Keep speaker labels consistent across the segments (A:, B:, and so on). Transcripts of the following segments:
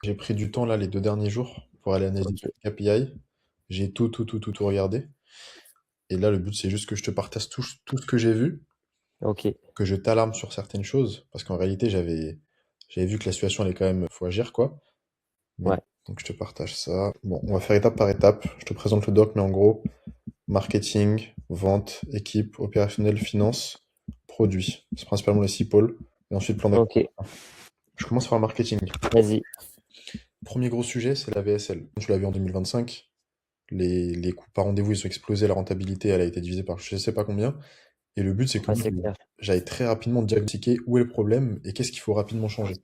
A: J'ai pris du temps là les 2 derniers jours pour aller analyser
B: Ok,
A: tout le KPI. J'ai tout regardé. Et là, le but, c'est juste que je te partage tout ce que j'ai vu,
B: ok,
A: que je t'alarme sur certaines choses, parce qu'en réalité, j'avais vu que la situation, elle est quand même, faut agir, quoi. Mais
B: ouais,
A: donc, je te partage ça. Bon, on va faire étape par étape. Je te présente le doc, mais en gros, marketing, vente, équipe, opérationnel, finance, produit. C'est principalement les 6 pôles. Et ensuite, plan d'action.
B: ok,
A: Je commence par le marketing.
B: vas-y.
A: Premier gros sujet, c'est la VSL. Tu l'as vu en 2025. Les coûts par rendez-vous, ils ont explosé, la rentabilité, elle a été divisée par je sais pas combien. Et le but, c'est que
B: Ouais,
A: moi,
B: c'est clair.
A: j'aille très rapidement diagnostiquer où est le problème et qu'est-ce qu'il faut rapidement changer.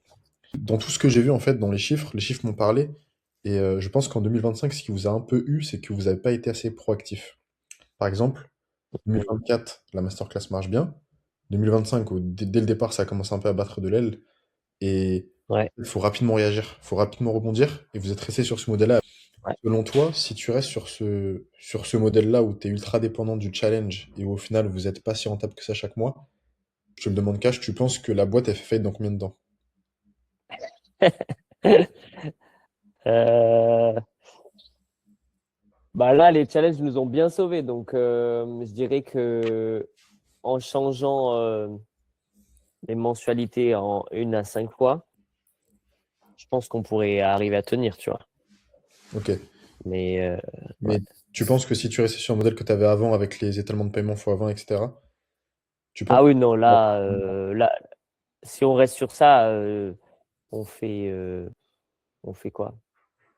A: Dans tout ce que j'ai vu, en fait, dans les chiffres m'ont parlé. Et je pense qu'en 2025, ce qui vous a un peu eu, c'est que vous n'avez pas été assez proactif. Par exemple,
B: Mm.
A: 2024, la masterclass marche bien. 2025, dès le départ, ça commence un peu à battre de l'aile. Et
B: Ouais,
A: il faut rapidement réagir, il faut rapidement rebondir. Et vous êtes resté sur ce modèle-là.
B: ouais.
A: Selon toi, si tu restes sur ce modèle-là où tu es ultra dépendant du challenge et où au final vous n'êtes pas si rentable que ça chaque mois, je te le demande cash, tu penses que la boîte elle fait faillite dans combien de temps?
B: Euh, Bah là, les challenges nous ont bien sauvés. Donc, je dirais que en changeant les mensualités en 1 à 5 fois, je pense qu'on pourrait arriver à tenir, tu vois.
A: Ok.
B: Mais ouais.
A: Mais tu penses que si tu restais sur le modèle que tu avais avant avec les étalements de paiement x20, etc., tu penses
B: Ah oui, non,
A: que...
B: là, si on reste sur ça, on fait, euh, on fait quoi?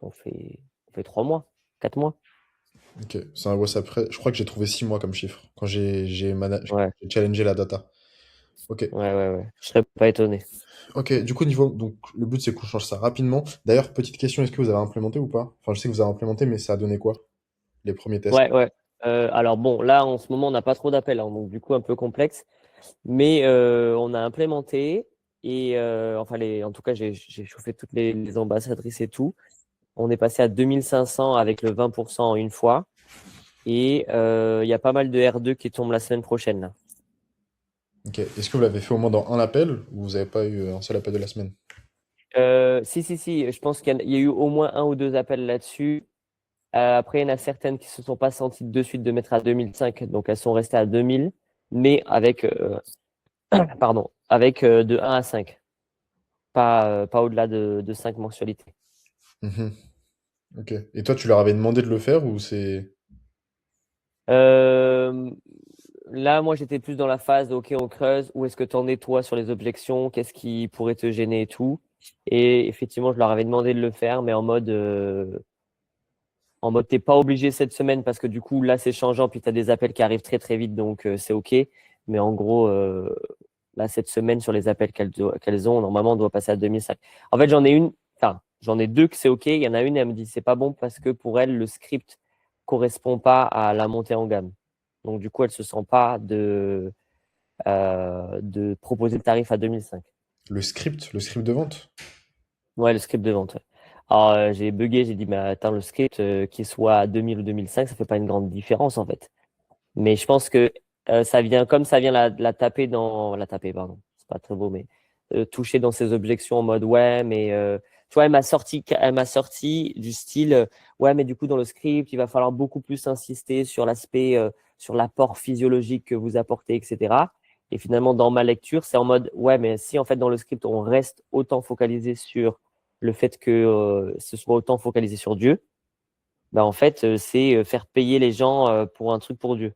B: On fait 3 mois, 4 mois.
A: Ok, c'est un WhatsApp. Je crois que j'ai trouvé 6 mois comme chiffre quand
B: Ouais,
A: j'ai challengé la data. Ok.
B: ouais. Je serais pas étonné.
A: Ok, du coup, donc, le but c'est qu'on change ça rapidement. D'ailleurs, petite question, est-ce que vous avez implémenté ou pas? Enfin, je sais que vous avez implémenté, mais ça a donné quoi? Les premiers tests?
B: Ouais. Alors bon, là, en ce moment, on n'a pas trop d'appels, hein, donc du coup, un peu complexe. Mais on a implémenté et enfin, en tout cas, j'ai chauffé toutes les ambassadrices et tout. On est passé à 2500 avec le 20% en une fois. Et il y a pas mal de R2 qui tombent la semaine prochaine, là.
A: Ok. Est-ce que vous l'avez fait au moins dans un appel ou vous n'avez pas eu un seul appel de la semaine?
B: Si. Je pense qu'il y a eu au moins 1 ou 2 appels là-dessus. Après, il y en a certaines qui se sont pas senties de suite de mettre à 2005, donc elles sont restées à 2000, mais avec, pardon, avec de 1 à 5, pas au-delà de 5 mensualités.
A: Mhm. Ok. Et toi, tu leur avais demandé de le faire ou c'est...
B: Euh, Là, moi, j'étais plus dans la phase de, OK, on creuse. Où est-ce que tu en es, toi, sur les objections? Qu'est-ce qui pourrait te gêner et tout? Et effectivement, je leur avais demandé de le faire, mais en mode, t'es pas obligé cette semaine parce que du coup, là, c'est changeant. Puis tu as des appels qui arrivent très, très vite. Donc, c'est OK. Mais en gros, là, cette semaine, sur les appels qu'elles ont, normalement, on doit passer à 2005. En fait, j'en ai deux que c'est OK. Il y en a une, elle me dit c'est pas bon parce que pour elle, le script correspond pas à la montée en gamme. Donc, du coup, elle se sent pas de proposer le tarif à 2005.
A: Le script de vente?
B: Ouais, le script de vente. Ouais. Alors, j'ai bugué, j'ai dit, mais attends, le script, qu'il soit à 2000 ou 2005, ça fait pas une grande différence, en fait. Mais je pense que comme ça vient la taper la taper, pardon, c'est pas très beau, mais toucher dans ses objections en mode, ouais, mais tu vois, elle m'a sorti du style, ouais, mais du coup, dans le script, il va falloir beaucoup plus insister sur l'aspect, sur l'apport physiologique que vous apportez, etc. Et finalement, dans ma lecture, c'est en mode, ouais, mais si en fait, dans le script, on reste autant focalisé sur le fait que ce soit autant focalisé sur Dieu, bah, en fait, c'est faire payer les gens pour un truc pour Dieu.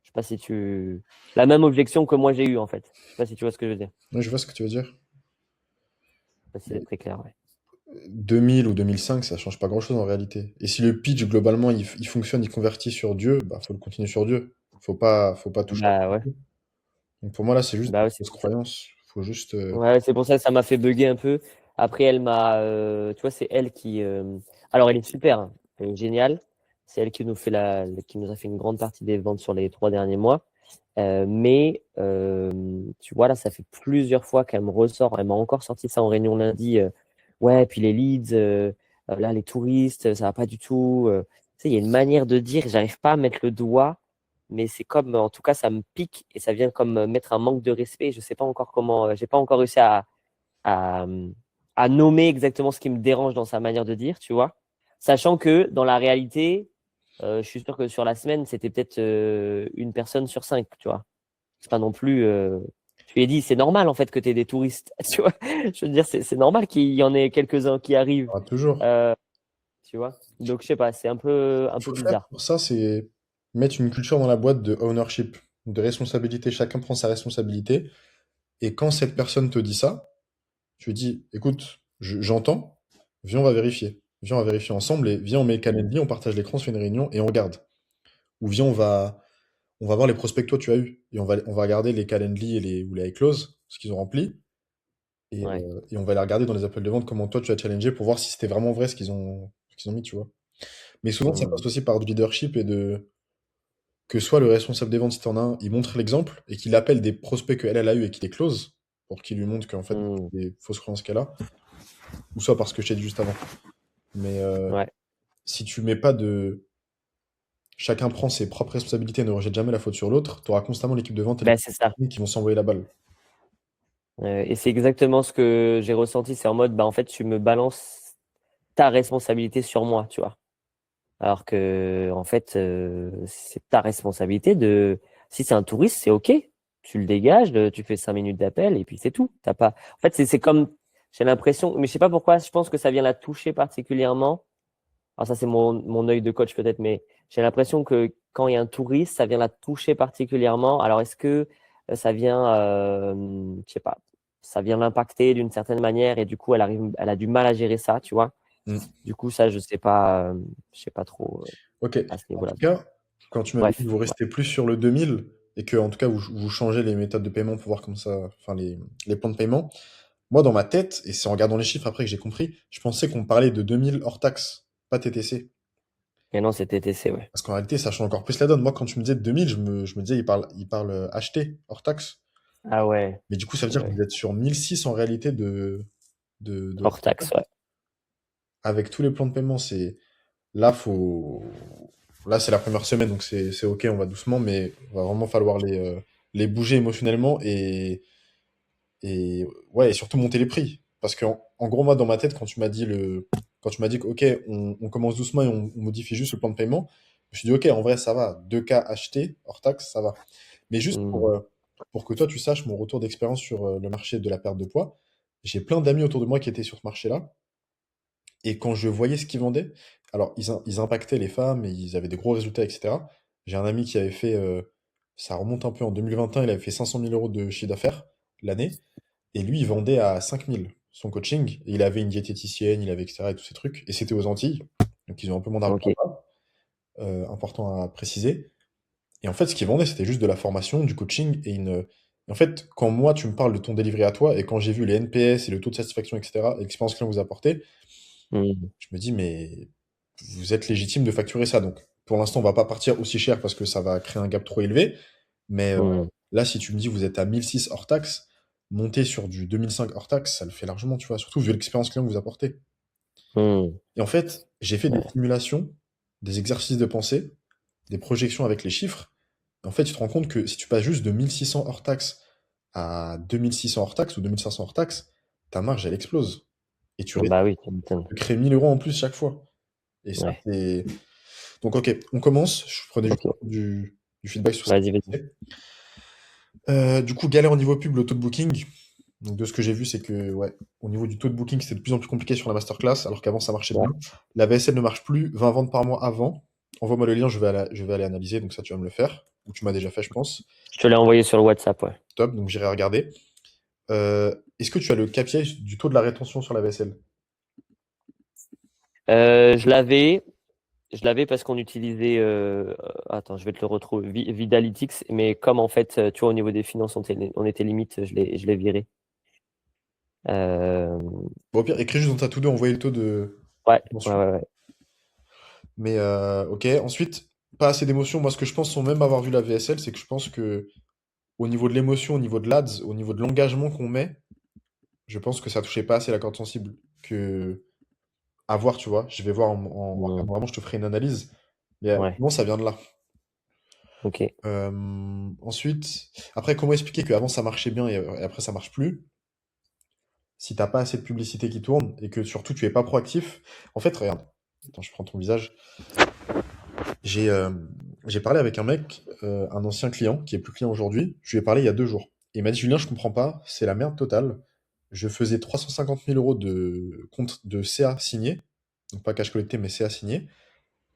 B: Je sais pas si tu... La même objection que moi j'ai eue, en fait. Je sais pas si tu vois ce que je veux dire.
A: Oui, je vois ce que tu veux dire.
B: Je sais pas si c'est très clair, ouais.
A: 2000 ou 2005, ça change pas grand-chose en réalité. Et si le pitch, globalement, il fonctionne, il convertit sur Dieu, bah faut le continuer sur Dieu. Faut pas toucher à
B: Bah ouais.
A: tout. Donc pour moi, là, c'est juste
B: Bah
A: une
B: ouais, c'est
A: fausse
B: pour ça.
A: croyance. Faut juste...
B: Ouais, c'est pour ça que ça m'a fait bugger un peu. Après, tu vois, c'est elle qui. Alors, elle est super, hein. Elle est géniale. C'est elle qui nous a fait une grande partie des ventes sur les 3 derniers mois. Mais tu vois, là, ça fait plusieurs fois qu'elle me ressort. Elle m'a encore sorti ça en réunion lundi. Ouais, puis les leads, là, les touristes, ça va pas du tout. Tu sais, il y a une manière de dire, j'arrive pas à mettre le doigt, mais c'est comme, en tout cas, ça me pique et ça vient comme mettre un manque de respect. Je sais pas encore comment, j'ai pas encore réussi à, à nommer exactement ce qui me dérange dans sa manière de dire, tu vois. Sachant que dans la réalité, je suis sûr que sur la semaine, c'était peut-être une personne sur 5, tu vois. C'est pas non plus. Je lui ai dit, c'est normal en fait que tu aies des touristes, tu vois. Je veux dire, c'est normal qu'il y en ait quelques-uns qui arrivent,
A: Ah, toujours.
B: euh, tu vois. Donc, je sais pas, c'est un
A: Il
B: peu
A: faut faire
B: bizarre.
A: pour ça, c'est mettre une culture dans la boîte de ownership, de responsabilité. Chacun prend sa responsabilité. Et quand cette personne te dit ça, tu lui dis, écoute, j'entends, viens, on va vérifier. Viens, on va vérifier ensemble et viens, on met le
B: Mm.
A: calendrier, on partage l'écran, on se fait une réunion et on regarde. Ou viens, on va voir les prospects que toi tu as eu et on va regarder les calendly ou les close, ce qu'ils ont rempli.
B: Ouais.
A: Et on va les regarder dans les appels de vente comment toi tu as challengé pour voir si c'était vraiment vrai ce qu'ils ont mis, tu vois. Mais souvent, ça
B: Mm.
A: passe aussi par du leadership et que soit le responsable des ventes, si t'en as un, il montre l'exemple et qu'il appelle des prospects elle a eu et qu'il les close pour qu'il lui montre qu'en fait,
B: Mm.
A: c'est des fausses croyances qu'elle a, ou soit parce que je t'ai dit juste avant. Mais
B: Ouais.
A: si tu mets pas de chacun prend ses propres responsabilités et ne rejette jamais la faute sur l'autre, tu auras constamment l'équipe de vente et
B: Ben,
A: l'équipe
B: c'est ça.
A: technique qui vont s'envoyer la balle.
B: Et c'est exactement ce que j'ai ressenti. C'est en mode, bah, en fait, tu me balances ta responsabilité sur moi, tu vois. Alors que, en fait, c'est ta responsabilité de. Si c'est un touriste, c'est OK. Tu le dégages, tu fais 5 minutes d'appel et puis c'est tout. T'as pas. En fait, c'est comme. J'ai l'impression, mais je sais pas pourquoi, je pense que ça vient la toucher particulièrement. Alors, ça, c'est mon œil de coach peut-être, mais j'ai l'impression que quand il y a un touriste, ça vient la toucher particulièrement. Alors, est-ce que ça vient, je sais pas, ça vient l'impacter d'une certaine manière et du coup, elle a du mal à gérer ça, tu vois?
A: Mm.
B: Du coup, ça, je sais pas trop
A: Ok.
B: à ce
A: En
B: niveau-là.
A: tout cas, quand tu m'avais dit que
B: Bref,
A: vous
B: ouais.
A: restez plus sur le 2000 et que en tout cas vous changez les méthodes de paiement pour voir comme ça, enfin les plans de paiement, moi dans ma tête, et c'est en regardant les chiffres après que j'ai compris, je pensais qu'on parlait de 2000 hors taxe, pas TTC.
B: Mais non, c'est TTC, ouais.
A: Parce qu'en réalité, ça change encore plus la donne. Moi, quand tu me disais 2000, je me disais, il parle acheté, hors taxe.
B: Ah ouais,
A: Mais du coup, ça veut dire que
B: ouais.
A: vous êtes sur 1006 en réalité de
B: Hors taxe, ouais.
A: avec tous les plans de paiement. Là, là, c'est la première semaine, donc c'est OK, on va doucement, mais il va vraiment falloir les bouger émotionnellement et ouais, et surtout monter les prix. Parce qu'en gros, moi, dans ma tête, quand tu m'as dit que, OK, on commence doucement et on modifie juste le plan de paiement, je me suis dit, OK, en vrai, ça va. 2K acheté, hors taxe, ça va. Mais juste
B: Hmm.
A: pour que toi, tu saches mon retour d'expérience sur le marché de la perte de poids, j'ai plein d'amis autour de moi qui étaient sur ce marché-là. Et quand je voyais ce qu'ils vendaient, alors ils impactaient les femmes et ils avaient des gros résultats, etc. J'ai un ami qui avait fait, ça remonte un peu en 2021, il avait fait 500 000 euros de chiffre d'affaires l'année. Et lui, il vendait à 5 000 son coaching. Et il avait une diététicienne, il avait etc. et tous ces trucs. Et c'était aux Antilles. Donc ils ont un peu moins d'argent
B: Ok.
A: là-bas, important à préciser. Et en fait, ce qu'ils vendaient, c'était juste de la formation, du coaching et en fait, quand moi, tu me parles de ton délivré à toi et quand j'ai vu les NPS et le taux de satisfaction, etc., et l'expérience client que vous apportez,
B: Hmm.
A: je me dis, mais vous êtes légitime de facturer ça. Donc, pour l'instant, on va pas partir aussi cher parce que ça va créer un gap trop élevé. Mais
B: Hmm.
A: là, si tu me dis, vous êtes à 1006 hors taxe, monter sur du 2005 hors taxe, ça le fait largement, tu vois. Surtout vu l'expérience client que vous apportez.
B: Hmm.
A: Et en fait, j'ai fait des
B: Ouais.
A: simulations, des exercices de pensée, des projections avec les chiffres. En fait, tu te rends compte que si tu passes juste de 1600 hors taxe à 2600 hors taxe ou 2500 hors taxe, ta marge, elle explose. Et
B: Bah oui, tu m'étonnes.
A: tu crées 1000 euros en plus chaque fois. Et ça,
B: Ouais.
A: c'est. Donc, ok, on commence. Je prenais juste
B: Ok.
A: du feedback sur ce que
B: Vas-y,
A: tu
B: vas-y.
A: disais. Du coup, galère au niveau pub, le taux de booking. Donc, de ce que j'ai vu, c'est que, ouais, au niveau du taux de booking, c'était de plus en plus compliqué sur la masterclass, alors qu'avant, ça marchait
B: Ouais.
A: bien. La VSL ne marche plus, 20 ventes par mois avant. Envoie-moi le lien, je vais aller analyser, donc ça, tu vas me le faire. Ou tu m'as déjà fait, je pense.
B: Je te l'ai envoyé sur le WhatsApp, ouais.
A: Top, donc j'irai regarder. Est-ce que tu as le KPI du taux de la rétention sur la VSL?
B: Je l'avais. Je l'avais parce qu'on utilisait. Attends, je vais te le retrouver. Vidalytics, mais comme en fait, tu vois, au niveau des finances, on était limite, je l'ai viré. Euh,
A: Bon, au pire, écris juste dans ta to-do, envoyer le taux de
B: ouais, ouais,
A: rétention.
B: ouais, ouais.
A: Mais ok. Ensuite, pas assez d'émotion. Moi, ce que je pense, sans même avoir vu la VSL, c'est que je pense que au niveau de l'émotion, au niveau de l'ADS, au niveau de l'engagement qu'on met, je pense que ça touchait pas assez la corde sensible. Que à voir, tu vois. Je vais voir
B: Hmm.
A: vraiment, je te ferai une analyse. Mais
B: Ouais,
A: bon, ça vient de là.
B: ok.
A: Ensuite, après, comment expliquer qu'avant ça marchait bien et après ça marche plus? si t'as pas assez de publicité qui tourne et que surtout tu es pas proactif, en fait, regarde, attends, je prends ton visage. J'ai euh, j'ai parlé avec un mec, un ancien client qui est plus client aujourd'hui. Je lui ai parlé il y a 2 jours. Il m'a dit, Julien, je comprends pas, c'est la merde totale. Je faisais 350 000 euros de compte de CA signé, donc pas cash collecté, mais CA signé.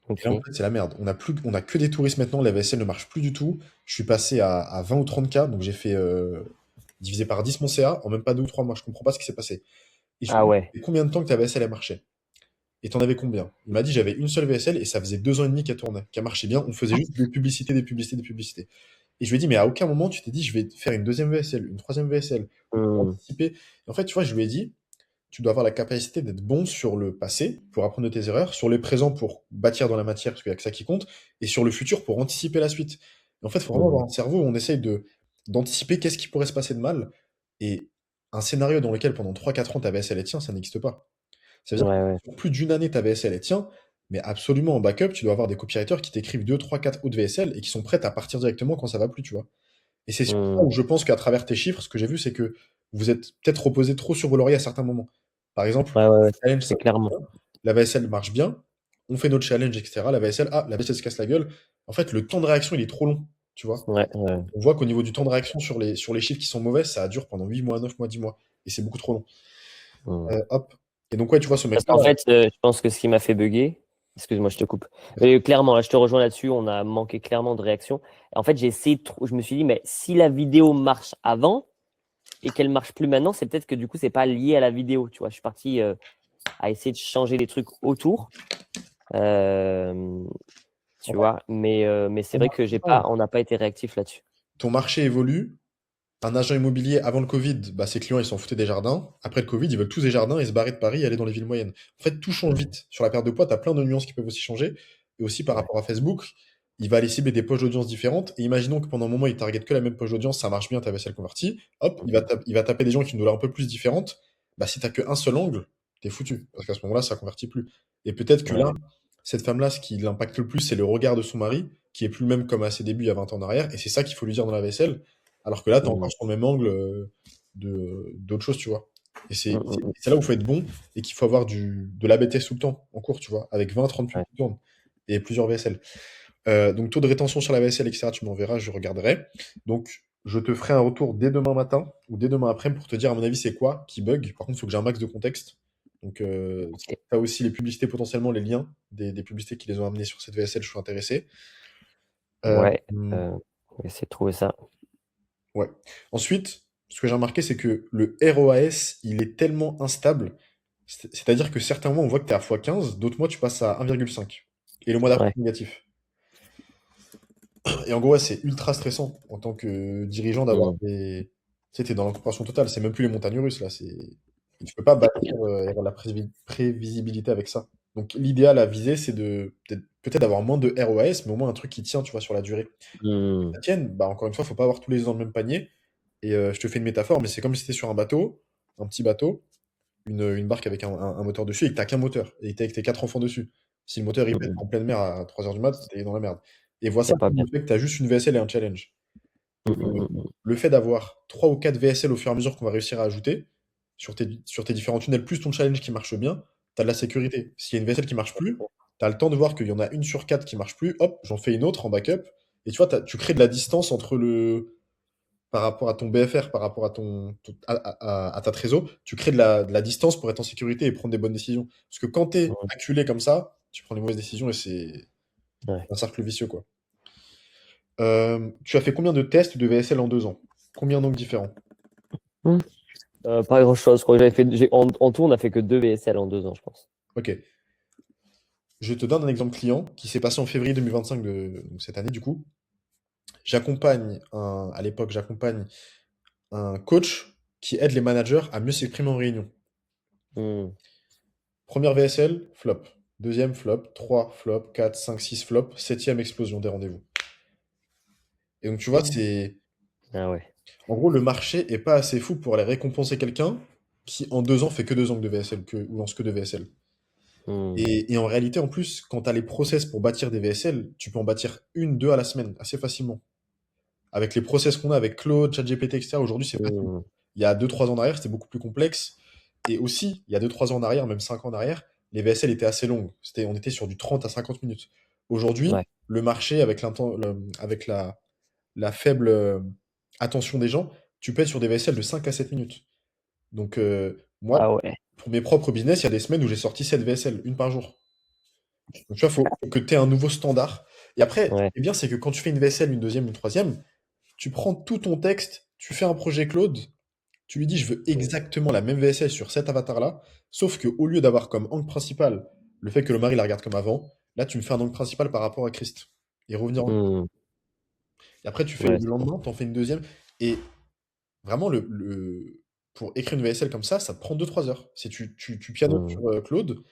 A: Et là, en
B: Ok.
A: fait, c'est la merde. On a que des touristes maintenant, la VSL ne marche plus du tout. Je suis passé à 20 ou 30 k, donc j'ai fait divisé par 10 mon CA en même pas 2 ou 3 mois. Je comprends pas ce qui s'est passé. Et je lui
B: Ah
A: ai dit,
B: ouais.
A: et combien de temps que ta VSL a marché? Et t'en avais combien? Il m'a dit, j'avais une seule VSL et ça faisait 2 ans et demi qu'elle tournait, qu'elle marchait bien. On faisait juste des publicités, des publicités, des publicités. Et je lui ai dit, mais à aucun moment tu t'es dit, je vais faire une deuxième VSL, une troisième VSL, ou pour
B: Hmm.
A: anticiper. Et en fait, tu vois, je lui ai dit, tu dois avoir la capacité d'être bon sur le passé pour apprendre de tes erreurs, sur le présent pour bâtir dans la matière, parce qu'il n'y a que ça qui compte, et sur le futur pour anticiper la suite. Et en fait, il faut vraiment
B: Hmm.
A: avoir un cerveau où on essaye d'anticiper qu'est-ce qui pourrait se passer de mal. Et un scénario dans lequel pendant 3 4 ans ta VSL est tient, ça n'existe pas. Ça veut dire
B: Ouais,
A: que
B: ouais.
A: sur plus d'une année, ta VSL est tient, mais absolument en backup, tu dois avoir des copywriters qui t'écrivent 2 3 4 autres VSL et qui sont prêtes à partir directement quand ça va plus, tu vois. Et c'est sur ça
B: Hmm.
A: où je pense qu'à travers tes chiffres, ce que j'ai vu, c'est que vous êtes peut-être reposé trop sur vos lauriers à certains moments. Par exemple,
B: Ouais, ouais, ouais.
A: challenge,
B: C'est
A: ça marche
B: clairement.
A: bien, la VSL marche bien, on fait notre challenge, etc. La VSL, la VSL se casse la gueule. En fait, le temps de réaction, il est trop long, tu vois.
B: Ouais, ouais.
A: On voit qu'au niveau du temps de réaction sur les chiffres qui sont mauvais, ça dure pendant 8 mois, 9 mois, 10 mois. Et c'est beaucoup trop long.
B: Hmm.
A: Hop. Et donc, ouais, tu vois, ce
B: Parce
A: mec-là,
B: qu'en fait, je pense que ce qui m'a fait bugger, excuse-moi, je te coupe. Clairement, là, je te rejoins là-dessus, on a manqué clairement de réaction. En fait, j'ai essayé je me suis dit, mais si la vidéo marche avant et qu'elle marche plus maintenant, c'est peut-être que du coup, c'est pas lié à la vidéo. Tu vois, je suis parti à essayer de changer des trucs autour. Euh,
A: en
B: tu
A: fait,
B: vois, mais c'est
A: ton
B: vrai que
A: marché change.
B: on n'a pas été réactif là-dessus.
A: Ton marché évolue. Un agent immobilier, avant le Covid, bah, ses clients, ils s'en foutaient des jardins. Après le Covid, ils veulent tous des jardins et se barrer de Paris et aller dans les villes moyennes. En fait, tout change
B: Hmm.
A: vite. Sur la perte de poids, tu as plein de nuances qui peuvent aussi changer. Et aussi par
B: Ouais.
A: rapport à Facebook, il va aller cibler des poches d'audience différentes. Et imaginons que pendant un moment, il target que la même poche d'audience, ça marche bien, ta vaisselle convertie. Hop, il va taper des gens qui ont une douleur un peu plus différente. Bah, si t'as qu'un seul angle, t'es foutu. Parce qu'à ce moment-là, ça convertit plus. Et peut-être que
B: Ouais.
A: là, cette femme-là, ce qui l'impacte le plus, c'est le regard de son mari, qui est plus le même comme à ses débuts il y a 20 ans en arrière. Et c'est ça qu'il faut lui dire dans la vaisselle. Alors que là, tu es
B: Hmm.
A: encore sur le même angle d'autre chose, tu vois. Et
B: Hmm, hmm, hmm.
A: c'est là où il faut être bon et qu'il faut avoir de l'AB test tout le temps en cours, tu vois, avec 20 30 pubs
B: Ouais.
A: qui tournent et plusieurs VSL. Donc, taux de rétention sur la VSL, etc., tu m'enverras, je regarderai. Donc, je te ferai un retour dès demain matin ou dès demain après pour te dire, à mon avis, c'est quoi qui bug. Par contre, il faut que j'ai un max de contexte. Donc, si
B: Ok.
A: tu as aussi les publicités, potentiellement les liens des publicités qui les ont amenés sur cette VSL, je suis intéressé. Euh,
B: Ouais. On va essayer de trouver ça.
A: Ouais. Ensuite, ce que j'ai remarqué, c'est que le ROAS, il est tellement instable. C'est-à-dire que certains mois, on voit que tu es à x15, d'autres mois, tu passes à 1,5. Et le mois d'après,
B: Ouais.
A: c'est négatif. Et en gros, ouais, c'est ultra stressant en tant que dirigeant d'avoir
B: Hmm.
A: des. Tu sais, t'es dans l'incorporation totale, c'est même plus les montagnes russes, là. Et tu peux pas
B: C'est
A: bâtir
B: clair.
A: et avoir la prévisibilité avec ça. Donc, l'idéal à viser, c'est peut-être d'avoir moins de ROAS, mais au moins un truc qui tient, tu vois, sur la durée.
B: Hmm.
A: La tienne, bah, encore une fois, faut pas avoir tous les œufs dans le même panier. Et je te fais une métaphore, mais c'est comme si tu étais sur un bateau, un petit bateau, une barque avec un moteur dessus, et que t'as qu'un moteur, et t'es avec tes 4 enfants dessus. Si le moteur il pète
B: Hmm.
A: en pleine mer à 3 heures du mat, t'es dans la merde. Et vois ça
B: C'est pas
A: comme
B: bien.
A: le fait que t'as juste une VSL et un challenge.
B: Hmm, hmm, hmm, hmm.
A: Le fait d'avoir 3 ou 4 VSL au fur et à mesure qu'on va réussir à ajouter sur tes différents tunnels, plus ton challenge qui marche bien, t'as de la sécurité. S'il y a une VSL qui marche plus, t'as le temps de voir qu'il y en a une sur 4 qui marche plus, hop, j'en fais une autre en backup. Et tu vois, tu crées de la distance entre par rapport à ton BFR, par rapport à à ta trésor, tu crées de la distance pour être en sécurité et prendre des bonnes décisions. Parce que quand tu es
B: Hmm.
A: acculé comme ça, tu prends des mauvaises décisions et c'est
B: Ouais.
A: un cercle vicieux, quoi. Tu as fait combien de tests de VSL en 2 ans? Combien d'angles différents?
B: Hmm. Pas grand-chose. Je crois que en tout, on a fait que 2 VSL en 2 ans, je pense.
A: Ok. Je te donne un exemple client qui s'est passé en février 2025 donc cette année, du coup. À l'époque, j'accompagne un coach qui aide les managers à mieux s'exprimer en réunion.
B: Hmm.
A: Première VSL, flop. Deuxième, flop. 3 flop. 4, 5, 6 flop. Septième, explosion des rendez-vous. Et donc, tu vois,
B: Ah ouais.
A: En gros, le marché est pas assez fou pour aller récompenser quelqu'un qui, en 2 ans, fait que 2 angles de VSL, ou lance que de VSL.
B: Hmm.
A: Et en réalité, en plus, quand tu as les process pour bâtir des VSL, tu peux en bâtir une, deux à la semaine, assez facilement. Avec les process qu'on a avec Claude, ChatGPT, etc., aujourd'hui, c'est facile.
B: Hmm.
A: Il y a 2 3 ans derrière, c'était beaucoup plus complexe. Et aussi, il y a 2-3 ans en arrière, même 5 ans en arrière, les VSL étaient assez longues. On était sur du 30 à 50 minutes. Aujourd'hui,
B: Ouais.
A: le marché, avec la faible attention des gens, tu peux être sur des VSL de 5 à 7 minutes. Donc, moi,
B: Ah ouais.
A: pour mes propres business, il y a des semaines où j'ai sorti 7 VSL, une par jour. Donc, tu vois, faut que tu aies un nouveau standard. Et après, ce
B: Ouais.
A: qui est bien, c'est que quand tu fais une VSL, une deuxième, une troisième, tu prends tout ton texte, tu fais un projet Claude, tu lui dis, je veux exactement la même VSL sur cet avatar-là, sauf que au lieu d'avoir comme angle principal le fait que le mari la regarde comme avant, là, tu me fais un angle principal par rapport à Christ. Et revenir en...
B: Hmm.
A: Et après, tu fais
B: Ouais,
A: le lendemain, t'en fais une deuxième. Et vraiment, pour écrire une VSL comme ça te prend 2-3 heures. Si tu pianotes
B: hmm.
A: sur Claude,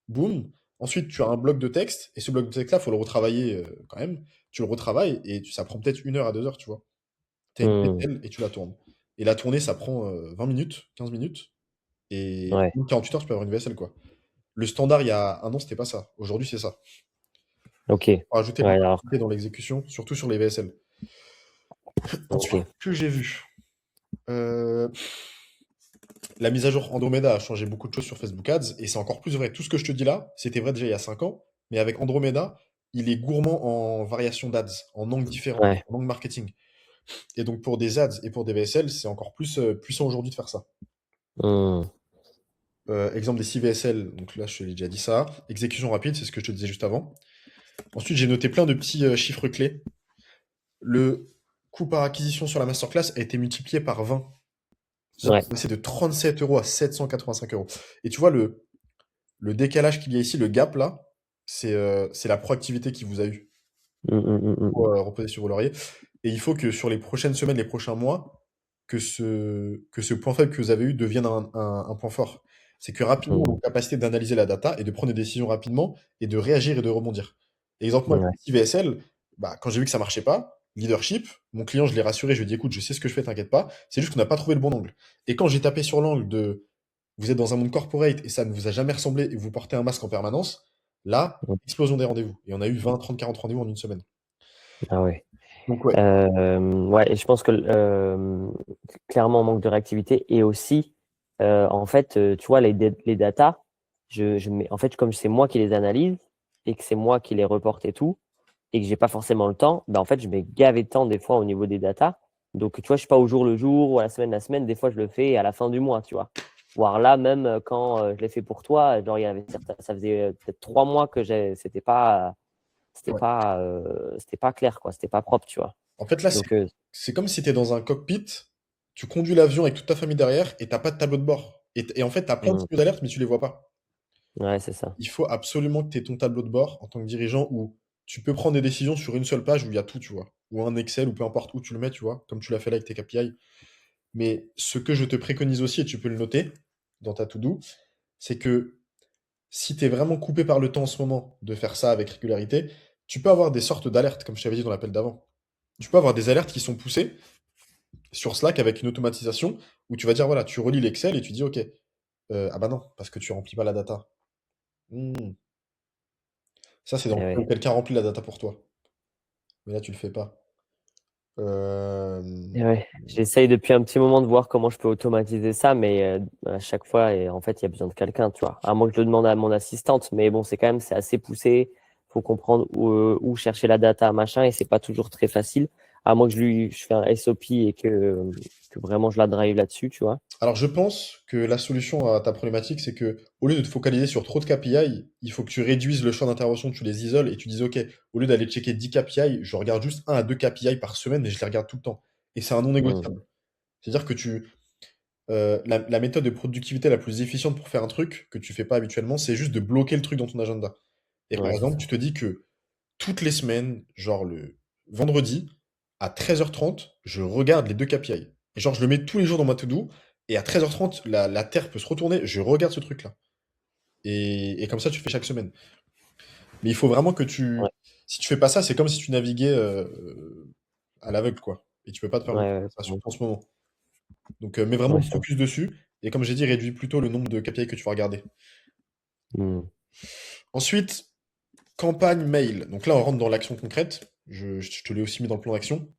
A: boum. Ensuite, tu as un bloc de texte, et ce bloc de texte-là, il faut le retravailler quand même. Tu le retravailles, et ça prend peut-être 1 heure à 2 heures, tu vois. Tu as une
B: Hmm.
A: VSL et tu la tournes. Et la tournée, ça prend 20 minutes, 15 minutes. Et
B: Ouais.
A: en 48 heures, tu peux avoir une VSL, quoi. Le standard, il y a un an, c'était pas ça. Aujourd'hui, c'est ça.
B: Ok.
A: Faut rajouter de
B: Ouais,
A: la
B: alors,
A: rapidité dans l'exécution, surtout sur les VSL. Ensuite,
B: ok.
A: que j'ai vu. Euh, La mise à jour Andromeda a changé beaucoup de choses sur Facebook Ads, et c'est encore plus vrai. Tout ce que je te dis là, c'était vrai déjà il y a 5 ans, mais avec Andromeda, il est gourmand en variations d'ads, en angles différents,
B: Ouais.
A: en angles marketing. Et donc pour des ads et pour des VSL, c'est encore plus puissant aujourd'hui de faire ça.
B: Hmm.
A: Exemple des 6 VSL, donc là je te l'ai déjà dit ça. Exécution rapide, c'est ce que je te disais juste avant. Ensuite, j'ai noté plein de petits chiffres clés. Le coût par acquisition sur la masterclass a été multiplié par 20. C'est-à-dire
B: Ouais.
A: qu'on est passé de 37 euros à 785 euros. Et tu vois, le décalage qu'il y a ici, le gap là, c'est la proactivité qui vous a eu.
B: Hmm, hmm, hmm, hmm,
A: Pour reposer sur vos lauriers. Et il faut que sur les prochaines semaines, les prochains mois, que ce point faible que vous avez eu devienne un point fort. C'est que rapidement, on a
B: hmm.
A: la capacité d'analyser la data et de prendre des décisions rapidement et de réagir et de rebondir. Exemple, moi,
B: Ouais.
A: avec IVSL, bah, quand j'ai vu que ça marchait pas, leadership, mon client, je l'ai rassuré, je lui ai dit, écoute, je sais ce que je fais, t'inquiète pas, c'est juste qu'on n'a pas trouvé le bon angle. Et quand j'ai tapé sur l'angle de vous êtes dans un monde corporate et ça ne vous a jamais ressemblé et vous portez un masque en permanence, là,
B: Hmm.
A: explosion des rendez-vous. Et on a eu 20, 30, 40 rendez-vous en une semaine.
B: Ah ouais.
A: Donc ouais,
B: Ouais, et je pense que clairement, on manque de réactivité. Et aussi, en fait, tu vois, les datas, en fait, comme c'est moi qui les analyse et que c'est moi qui les reporte et tout, et que j'ai pas forcément le temps, ben en fait, je vais gaver de temps des fois au niveau des datas. Donc, tu vois, je suis pas au jour le jour ou à la semaine. Des fois, je le fais à la fin du mois, tu vois. Voire là, même quand je l'ai fait pour toi, genre, il y avait ça faisait peut-être 3 mois que
A: ouais.
B: c'était pas clair, quoi. C'était pas propre, tu vois.
A: En fait, là, c'est
B: Donc,
A: c'est comme si tu es dans un cockpit, tu conduis l'avion avec toute ta famille derrière et t'as pas de tableau de bord. Et en fait, tu as plein de
B: hmm,
A: signaux d'alerte, mais tu les vois pas.
B: ouais, c'est ça.
A: Il faut absolument que tu aies ton tableau de bord en tant que dirigeant où tu peux prendre des décisions sur une seule page où il y a tout, tu vois. Ou un Excel, ou peu importe où tu le mets, tu vois, comme tu l'as fait là avec tes KPI. Mais ce que je te préconise aussi, et tu peux le noter dans ta to-do, c'est que si tu es vraiment coupé par le temps en ce moment de faire ça avec régularité, tu peux avoir des sortes d'alertes, comme je t'avais dit dans l'appel d'avant. Tu peux avoir des alertes qui sont poussées sur Slack avec une automatisation où tu vas dire, voilà, tu relis l'Excel et tu dis, OK, ah bah non, parce que tu remplis pas la data. Hmm. Ça, c'est dans
B: Et
A: le cas où
B: ouais.
A: quelqu'un remplit la data pour toi. Mais là, tu le fais pas. Euh,
B: Et ouais. J'essaye depuis un petit moment de voir comment je peux automatiser ça, mais à chaque fois, et en fait, il y a besoin de quelqu'un, tu vois. À moins que je le demande à mon assistante, mais bon, c'est assez poussé. Faut comprendre où chercher la data, machin, et c'est pas toujours très facile. À moins que je fais un SOP et que vraiment je la drive là-dessus, tu vois.
A: Alors, je pense que la solution à ta problématique, c'est que au lieu de te focaliser sur trop de KPI, il faut que tu réduises le champ d'intervention, tu les isoles et tu dises, OK, au lieu d'aller checker 10 KPI, je regarde juste 1 à 2 KPI par semaine et je les regarde tout le temps. Et c'est un non
B: Hmm.
A: négociable. C'est-à-dire que la méthode de productivité la plus efficiente pour faire un truc que tu fais pas habituellement, c'est juste de bloquer le truc dans ton agenda. Et par
B: Ouais, c'est
A: exemple,
B: ça.
A: tu te dis que toutes les semaines, genre le vendredi, à 13h30, je regarde les 2 KPI. Et genre, je le mets tous les jours dans ma to-do, et à 13h30, la Terre peut se retourner, je regarde ce truc-là. Et comme ça, tu le fais chaque semaine. Mais il faut vraiment que tu...
B: Ouais,
A: Si tu fais pas ça, c'est comme si tu naviguais à l'aveugle, quoi. Et tu peux pas te
B: ouais,
A: permettre de
B: ouais,
A: faire ça,
B: bon.
A: surtout en ce moment. Donc, mets vraiment
B: Ouais,
A: le
B: je
A: focus dessus. Et comme j'ai dit, réduis plutôt le nombre de KPI que tu vas regarder.
B: hmm.
A: Ensuite, campagne mail. Donc là, on rentre dans l'action concrète. Je te l'ai aussi mis dans le plan d'action.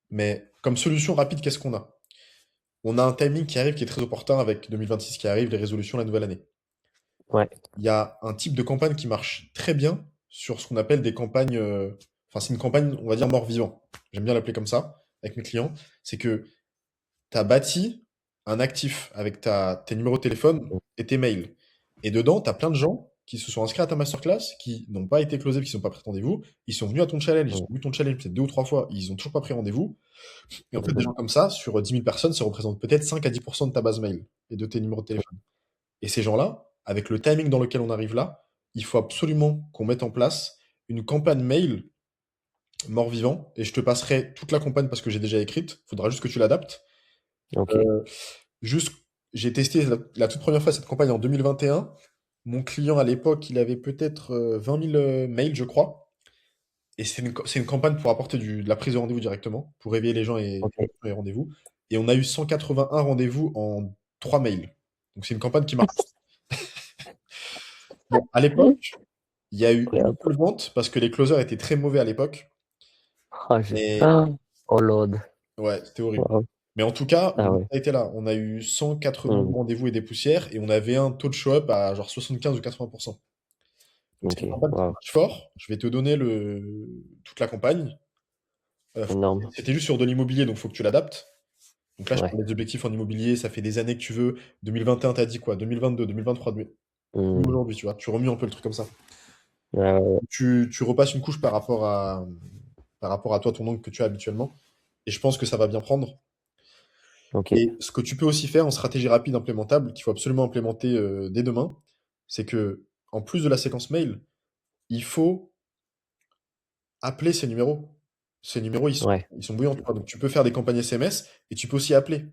A: Mais comme solution rapide, qu'est-ce qu'on a? On a un timing qui arrive qui est très opportun avec 2026 qui arrive, les résolutions, la nouvelle année.
B: Ouais.
A: Il y a un type de campagne qui marche très bien sur ce qu'on appelle des campagnes. Enfin, c'est une campagne, on va dire, mort-vivant. J'aime bien l'appeler comme ça avec mes clients. C'est que tu as bâti un actif avec tes numéros de téléphone et tes mails. Et dedans, tu as plein de gens qui se sont inscrits à ta masterclass, qui n'ont pas été closés, qui ne sont pas pris de rendez-vous. Ils sont venus à ton challenge, ils
B: Mm.
A: ont vu ton challenge peut-être 2 ou 3 fois, ils ont toujours pas pris rendez-vous. Et en fait, des
B: Mhm.
A: gens comme ça, sur 10 000 personnes, ça représente peut-être 5 à 10% de ta base mail et de tes numéros de téléphone. Et ces gens-là, avec le timing dans lequel on arrive là, il faut absolument qu'on mette en place une campagne mail mort-vivant. Et je te passerai toute la campagne parce que j'ai déjà écrite. Il faudra juste que tu l'adaptes.
B: Ok.
A: Euh, juste, j'ai testé la toute première fois cette campagne en 2021. Mon client à l'époque, il avait peut-être 20 000 mails, je crois. Et c'est une campagne pour apporter de la prise de rendez-vous directement, pour réveiller les gens et
B: Ok.
A: les rendez-vous. Et on a eu 181 rendez-vous en 3 mails. Donc c'est une campagne qui marche. Bon, à l'époque, il y a eu une
B: Regarde.
A: seule vente parce que les closers étaient très mauvais à l'époque.
B: Ah,
A: Mais
B: ah, oh Lord.
A: ouais, c'était horrible.
B: Wow.
A: Mais en tout cas, le
B: Ah
A: résultat
B: ouais.
A: était là. On a eu 180
B: Mm.
A: rendez-vous et des poussières et on avait un taux de show-up à genre 75 ou 80%. Donc c'est
B: Ok.
A: une campagne qui
B: Wow.
A: marche fort. Je vais te donner toute la campagne.
B: Énorme.
A: C'était juste sur de l'immobilier, donc il faut que tu l'adaptes. Donc là, je
B: Ouais.
A: prends des objectifs en immobilier. Ça fait des années que tu veux. 2021, t'as dit quoi? 2022, 2023,
B: Mm.
A: aujourd'hui, tu vois. Tu remue un peu le truc comme ça.
B: Ouais, ouais, ouais.
A: Tu repasses une couche par rapport à toi, ton angle que tu as habituellement. Et je pense que ça va bien prendre.
B: Ok.
A: Et ce que tu peux aussi faire en stratégie rapide implémentable, qu'il faut absolument implémenter dès demain, c'est que en plus de la séquence mail, il faut appeler ces numéros. Ces numéros, ils sont,
B: Ouais.
A: ils sont bouillants, tu vois. Donc tu peux faire des campagnes SMS et tu peux aussi appeler.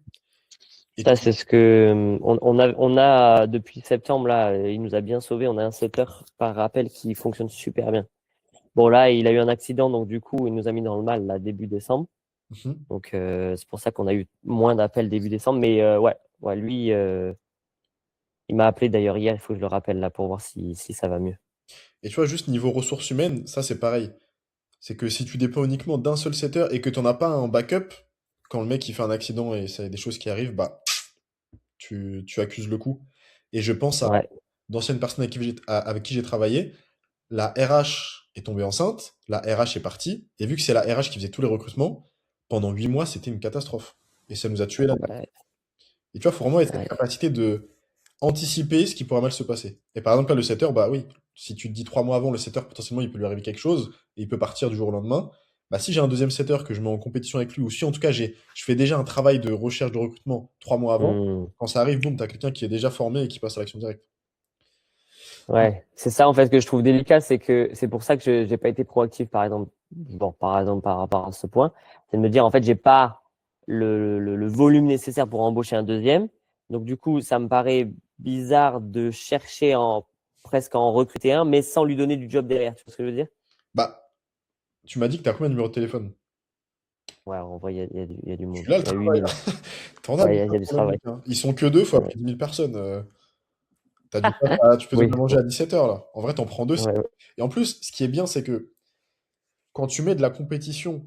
A: Et
B: Ça, c'est ce que on a depuis septembre là. Il nous a bien sauvé. On a un setter par rappel qui fonctionne super bien. Bon là, il a eu un accident, donc du coup, il nous a mis dans le mal là début décembre.
A: Mhm.
B: Donc c'est pour ça qu'on a eu moins d'appels début décembre. Mais ouais, ouais, lui, il m'a appelé d'ailleurs hier. Il faut que je le rappelle là pour voir si ça va mieux.
A: Et tu vois, juste niveau ressources humaines, ça c'est pareil. C'est que si tu dépends uniquement d'un seul setter et que tu n'en as pas un backup, quand le mec il fait un accident et ça y a des choses qui arrivent, bah tu accuses le coup. Et je pense à
B: Ouais.
A: d'anciennes personnes avec qui j'ai travaillé. La RH est tombée enceinte, la RH est partie, et vu que c'est la RH qui faisait tous les recrutements, pendant 8 mois, c'était une catastrophe. Et ça nous a tué là.
B: Ouais.
A: Et tu vois, il faut vraiment être cette
B: Ouais.
A: capacité de anticiper ce qui pourra mal se passer. Et par exemple, là, le setter, bah oui, si tu te dis 3 mois avant, le setter, potentiellement, il peut lui arriver quelque chose, et il peut partir du jour au lendemain. Bah, si j'ai un deuxième setter que je mets en compétition avec lui, ou si en tout cas je fais déjà un travail de recherche de recrutement 3 mois avant,
B: Hmm.
A: quand ça arrive, boum, t'as quelqu'un qui est déjà formé et qui passe à l'action directe.
B: Ouais, c'est ça en fait que je trouve délicat, c'est que c'est pour ça que je j'ai pas été proactif par exemple, bon, par exemple par rapport à ce point, c'est de me dire en fait j'ai pas le volume nécessaire pour embaucher un deuxième, donc du coup ça me paraît bizarre de chercher en presque à en recruter un, mais sans lui donner du job derrière, tu vois ce que je veux dire?
A: Bah, tu m'as dit que t'as combien de numéros de téléphone?
B: Ouais, en vrai il y a du
A: Je suis
B: monde,
A: là, le
B: il y a
A: travail.
B: 8000.
A: T'en as
B: Ouais,
A: des
B: il y a du
A: personnes,
B: travail.
A: mec, hein. Ils sont que deux, faut
B: Ouais.
A: appeler 10 000 personnes. Tu peux
B: Oui,
A: déjà manger
B: ouais,
A: à 17 h là. En vrai, t'en prends deux.
B: ouais, ouais.
A: Et en plus, ce qui est bien, c'est que quand tu mets de la compétition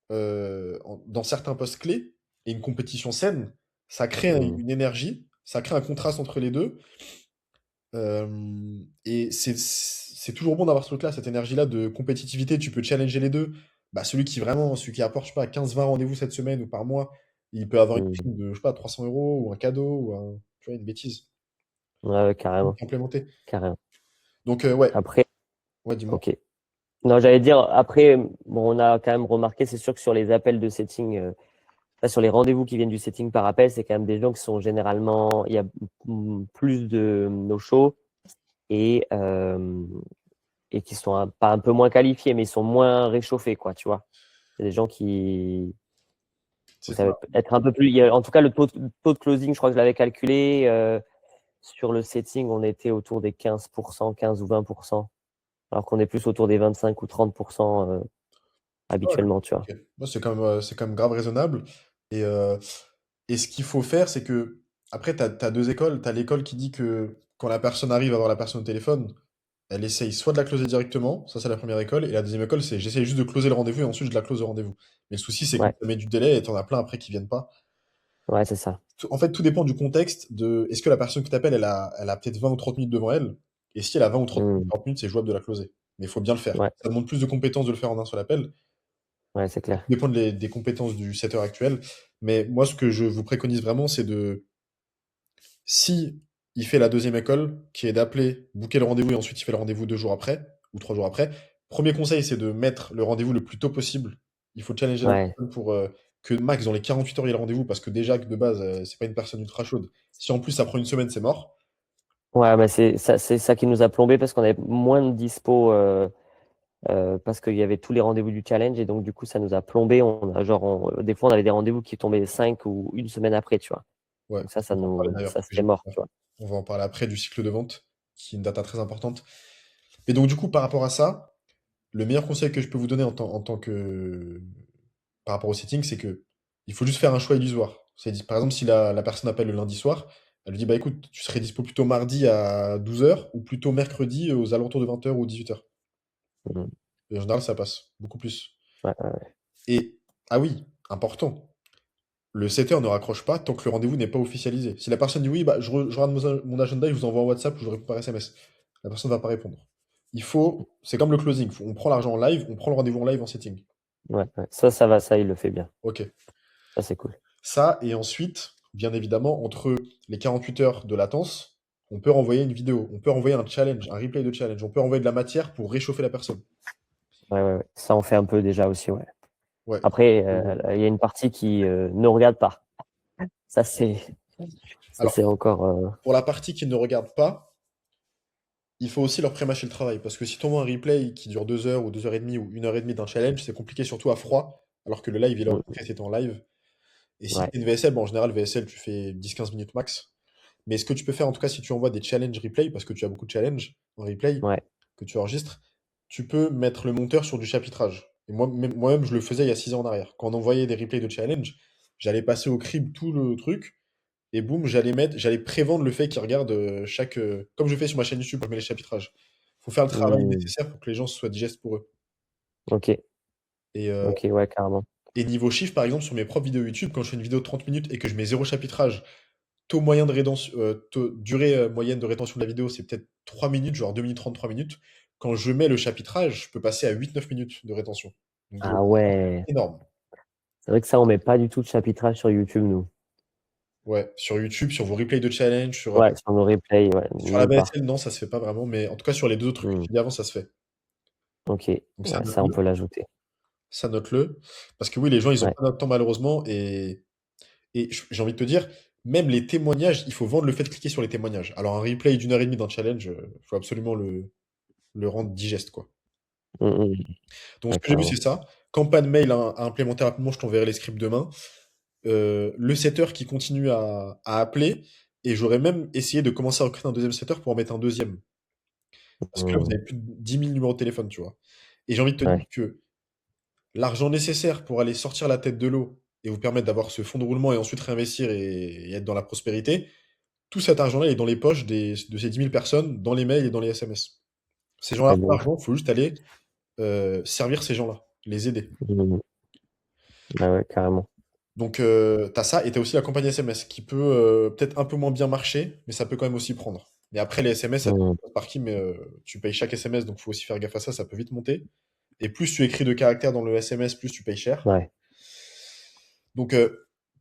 A: dans certains postes clés et une compétition saine, ça crée
B: Hmm,
A: une énergie, ça crée un contraste entre les deux. Et c'est toujours bon d'avoir ce truc-là, cette énergie-là de compétitivité. Tu peux challenger les deux. Bah, celui qui apporte, je sais pas, 15-20 rendez-vous cette semaine ou par mois, il peut avoir une
B: hmm.
A: prime de, je sais pas, 300 euros ou un cadeau tu vois, une bêtise
B: Ouais, ouais, carrément,
A: implémentée.
B: carrément.
A: Donc, ouais,
B: Après,
A: ouais, dis-moi.
B: ok. Non, j'allais dire, après, bon, on a quand même remarqué, c'est sûr que sur les appels de setting, sur les rendez-vous qui viennent du setting par appel, c'est quand même des gens qui sont généralement, il y a plus de no-show et, qui sont pas un peu moins qualifiés, mais ils sont moins réchauffés, quoi, tu vois. C'est des gens qui, vous
A: C'est ça.
B: savez, être un peu plus, en tout cas, le taux de closing, je crois que je l'avais calculé, sur le setting, on était autour des 15%, 15 ou 20%, alors qu'on est plus autour des 25 ou 30%,
A: Ouais,
B: habituellement, tu vois.
A: ok. Moi, c'est quand même grave raisonnable. Et, euh, et ce qu'il faut faire, c'est que, après, tu as deux écoles. Tu as l'école qui dit que quand la personne arrive à voir la personne au téléphone, elle essaye soit de la closer directement, ça c'est la première école, et la deuxième école, c'est j'essaye juste de closer le rendez-vous et ensuite je la close le rendez-vous. Mais le souci, c'est que
B: Ouais.
A: ça met du délai et t'en as plein après qui viennent pas.
B: Ouais, c'est ça.
A: En fait, tout dépend du contexte de est-ce que la personne qui t'appelle, elle a peut-être 20 ou 30 minutes devant elle, et si elle a 20 ou 30 minutes,
B: Mmh.
A: 40 minutes, c'est jouable de la closer. Mais il faut bien le faire.
B: Ouais,
A: Ça demande plus de compétences de le faire en un seul appel.
B: ouais, c'est
A: Ça
B: clair.
A: dépend des compétences du setter actuel. Mais moi, ce que je vous préconise vraiment, c'est de, si il fait la deuxième école, qui est d'appeler, booker le rendez-vous et ensuite il fait le rendez-vous 2 jours après ou 3 jours après. Premier conseil, c'est de mettre le rendez-vous le plus tôt possible. Il faut challenger la
B: Ouais.
A: personne pour que max dans les 48 heures il y ait le rendez-vous parce que déjà que de base c'est pas une personne ultra chaude. Si en plus ça prend une semaine, c'est mort.
B: Ouais, mais c'est ça qui nous a plombé parce qu'on avait moins de dispo parce qu'il y avait tous les rendez-vous du challenge et donc du coup ça nous a plombé. Des fois on avait des rendez-vous qui tombaient 5 ou une semaine après, tu vois.
A: Ouais,
B: Donc ça,
A: on va en parler d'ailleurs parce que
B: c'était
A: j'ai
B: mort, tu vois.
A: on va en parler après du cycle de vente qui est une data très importante. Et donc du coup par rapport à ça, le meilleur conseil que je peux vous donner en tant que par rapport au setting, c'est que il faut juste faire un choix illusoire. Par exemple, si la personne appelle le lundi soir, elle lui dit, bah écoute, tu serais dispo plutôt mardi à 12 heures ou plutôt mercredi aux alentours de 20 heures ou 18 heures.
B: Mmh.
A: Et en général, ça passe beaucoup plus.
B: Ouais, ouais.
A: Et, ah oui, important, le setter ne raccroche pas tant que le rendez-vous n'est pas officialisé. Si la personne dit oui, bah, je regarde mon agenda, je vous envoie un WhatsApp ou je vous réponds par SMS. La personne ne va pas répondre. C'est comme le closing, on prend l'argent en live, on prend le rendez-vous en live en setting.
B: Ouais, ouais. Ça va, ça, il le fait bien.
A: Ok.
B: Ça, c'est cool.
A: Ça, et ensuite, bien évidemment, entre les 48 heures de latence, on peut renvoyer une vidéo, on peut envoyer un challenge, un replay de challenge, on peut envoyer de la matière pour réchauffer la personne.
B: Ouais, ouais, ouais. Ça, on fait un peu déjà aussi, ouais.
A: Ouais.
B: Après,
A: Euh,
B: il y a une partie qui ne regarde pas. Ça, c'est ça,
A: Alors,
B: c'est encore.
A: pour la partie qui ne regarde pas, il faut aussi leur prémâcher le travail, parce que si tu envoies un replay qui dure 2 heures ou 2 heures et demie ou 1 heure et demie d'un challenge, c'est compliqué surtout à froid, alors que le live, il est
B: Mm,
A: enregistré, c'est en live. Et si
B: ouais,
A: tu es une VSL, bon, en général, VSL, tu fais 10-15 minutes max. Mais ce que tu peux faire, en tout cas, si tu envoies des challenges replay, parce que tu as beaucoup de challenges en replay
B: ouais.
A: que tu enregistres, tu peux mettre le monteur sur du chapitrage. Et moi-même, je le faisais il y a 6 ans en arrière. Quand on envoyait des replays de challenge, j'allais passer au crible tout le truc, et boum, j'allais prévendre le fait qu'ils regardent comme je fais sur ma chaîne YouTube, je mets les chapitrages. Faut faire le travail
B: Mm,
A: nécessaire pour que les gens soient digestes pour eux.
B: ok,
A: Et,
B: ok, ouais, carrément.
A: niveau chiffre, par exemple, sur mes propres vidéos YouTube, quand je fais une vidéo de 30 minutes et que je mets zéro chapitrage, taux moyen de rétention, durée moyenne de rétention de la vidéo, c'est peut-être 3 minutes, genre 2 minutes 30, 3 minutes. Quand je mets le chapitrage, je peux passer à 8-9 minutes de rétention. Donc
B: Ah ouais.
A: énorme.
B: C'est vrai que ça, on met pas du tout de chapitrage sur YouTube, nous.
A: Ouais, sur YouTube, sur vos replays de challenge,
B: Ouais, sur nos replays, ouais,
A: sur la
B: même pas.
A: BSL, non, ça se fait pas vraiment, mais en tout cas sur les deux autres trucs que
B: Mm,
A: j'ai dit avant, ça se fait.
B: ok,
A: Donc
B: ouais, ça, on peut l'ajouter.
A: ça note-le. Parce que oui, les gens, ils ont
B: Ouais.
A: pas notre temps malheureusement, et j'ai envie de te dire, même les témoignages, il faut vendre le fait de cliquer sur les témoignages. Alors un replay d'une heure et demie d'un challenge, il faut absolument le rendre digeste, quoi.
B: Mm, mm,
A: Donc, ce
B: ouais,
A: que j'ai vu, c'est
B: carrément.
A: ça. Campagne mail à implémenter rapidement, je t'enverrai les scripts demain. Le setter qui continue à appeler. Et j'aurais même essayé de commencer à recruter un deuxième setter pour en mettre un deuxième. Parce que là, vous
B: Mm,
A: avez plus de 10 000 numéros de téléphone, tu vois. Et j'ai envie de te dire
B: ouais.
A: que l'argent nécessaire pour aller sortir la tête de l'eau et vous permettre d'avoir ce fonds de roulement et ensuite réinvestir et être dans la prospérité, tout cet argent-là est dans les poches de ces 10 000 personnes, dans les mails et dans les SMS. Ces gens-là
B: Ouais,
A: ont
B: de ouf.
A: l'argent, il faut juste aller servir ces gens-là, les aider.
B: Mm, ouais, ouais, carrément.
A: Donc, tu as ça et tu as aussi la campagne SMS qui peut peut-être un peu moins bien marcher, mais ça peut quand même aussi prendre. Et après, les SMS, ça
B: Mm,
A: dépend par qui, mais tu payes chaque SMS, donc il faut aussi faire gaffe à ça, ça peut vite monter. Et plus tu écris de caractères dans le SMS, plus tu payes cher.
B: ouais.
A: Donc,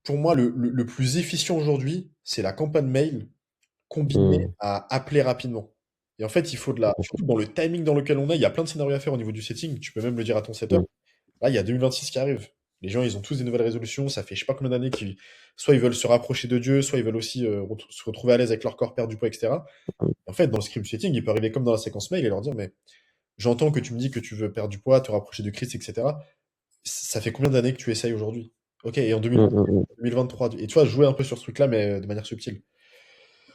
A: pour moi, le plus efficient aujourd'hui, c'est la campagne mail combinée
B: Mm,
A: à appeler rapidement. Et en fait, il faut surtout dans le timing dans lequel on est, il y a plein de scénarios à faire au niveau du setting. Tu peux même le dire à ton setup.
B: mm,
A: Là, il y a 2026 qui arrive. Les gens, ils ont tous des nouvelles résolutions. Ça fait je sais pas combien d'années qu'ils, soit ils veulent se rapprocher de Dieu, soit ils veulent aussi se retrouver à l'aise avec leur corps, perdre du poids, etc.
B: mm,
A: En fait, dans le script setting, il peut arriver comme dans la séquence mail et leur dire, mais j'entends que tu me dis que tu veux perdre du poids, te rapprocher de Christ, etc. Ça fait combien d'années que tu essayes aujourd'hui? Ok, et en
B: mm,
A: 2020,
B: mm, mm.
A: 2023. Et tu vois, jouer un peu sur ce truc-là, mais de manière subtile.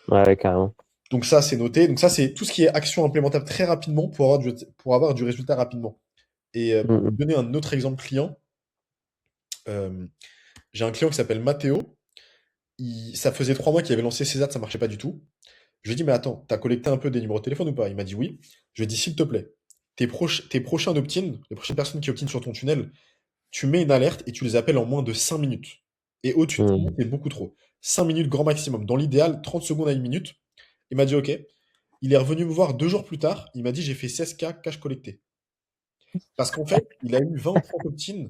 B: Ouais, ouais, carrément.
A: Donc ça, c'est noté. Donc ça, c'est tout ce qui est action implémentable très rapidement pour avoir du résultat rapidement. Et
B: Mm,
A: pour vous
B: mm,
A: donner un autre exemple client, euh, j'ai un client qui s'appelle Mathéo. Ça faisait 3 mois qu'il avait lancé César, ça marchait pas du tout. Je lui ai dit, mais attends, t'as collecté un peu des numéros de téléphone ou pas? Il m'a dit oui. Je lui ai dit, s'il te plaît, tes prochains opt-in, les prochaines personnes qui opt-in sur ton tunnel, tu mets une alerte et tu les appelles en moins de 5 minutes. Et au-dessus de 5 minutes,
B: Hmm.
A: c'est beaucoup trop. 5 minutes grand maximum. Dans l'idéal, 30 secondes à 1 minute. Il m'a dit OK. Il est revenu me voir 2 jours plus tard. Il m'a dit j'ai fait 16K cash collecté. Parce qu'en fait, il a eu 20 ou 30 opt-in.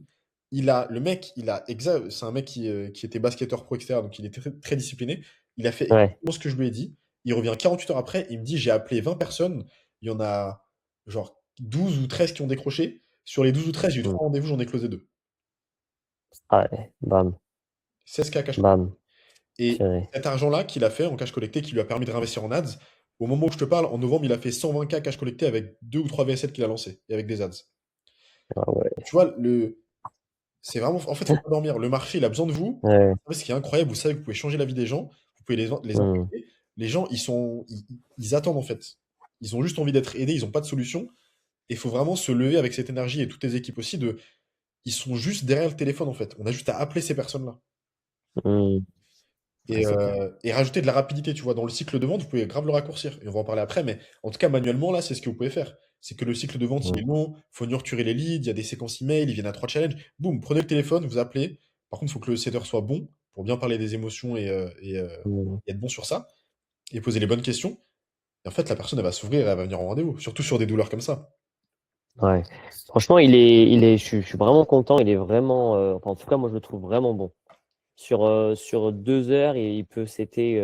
A: Le mec, c'est un mec qui était basketteur pro, etc. Donc il était très, très discipliné. Il a fait
B: Ouais.
A: exactement ce que je lui ai dit. Il revient 48 heures après. Il me dit j'ai appelé 20 personnes. Il y en a genre 12 ou 13 qui ont décroché. Sur les 12 ou 13, j'ai eu
B: Hmm.
A: 3 rendez-vous, j'en ai closé 2.
B: Ah ouais. Bam.
A: 16K cash collecté.
B: Bam.
A: Et
B: Purée.
A: cet argent-là qu'il a fait en cash collecté, qui lui a permis de réinvestir en ads, au moment où je te parle, en novembre, il a fait 120K cash collecté avec 2 ou 3 VSL qu'il a lancé et avec des ads.
B: Ah ouais.
A: Tu vois, c'est vraiment. En fait, faut pas dormir. Le marché, il a besoin de vous.
B: Ouais.
A: En fait, ce qui est incroyable, vous savez que vous pouvez changer la vie des gens, vous pouvez les
B: Hmm.
A: impacter. Les gens, ils attendent en fait. Ils ont juste envie d'être aidés, ils n'ont pas de solution. Et il faut vraiment se lever avec cette énergie et toutes les équipes aussi ils sont juste derrière le téléphone en fait. On a juste à appeler ces personnes-là.
B: Hmm. Ouais, c'est clair.
A: Et rajouter de la rapidité, tu vois. Dans le cycle de vente, vous pouvez grave le raccourcir. Et on va en parler après, mais en tout cas, manuellement, là, c'est ce que vous pouvez faire. C'est que le cycle de vente, il est
B: Hmm.
A: long, il faut nurturer les leads, il y a des séquences email, ils viennent à 3 challenges. Boum, prenez le téléphone, vous appelez. Par contre, il faut que le setter soit bon pour bien parler des émotions
B: Hmm.
A: et être bon sur ça. Et poser les bonnes questions. Et en fait, la personne, elle va s'ouvrir et elle va venir en rendez-vous. Surtout sur des douleurs comme ça.
B: Ouais. Franchement, je suis vraiment content. Il est vraiment, enfin, en tout cas, moi, je le trouve vraiment bon. Sur 2 heures, il peut c'était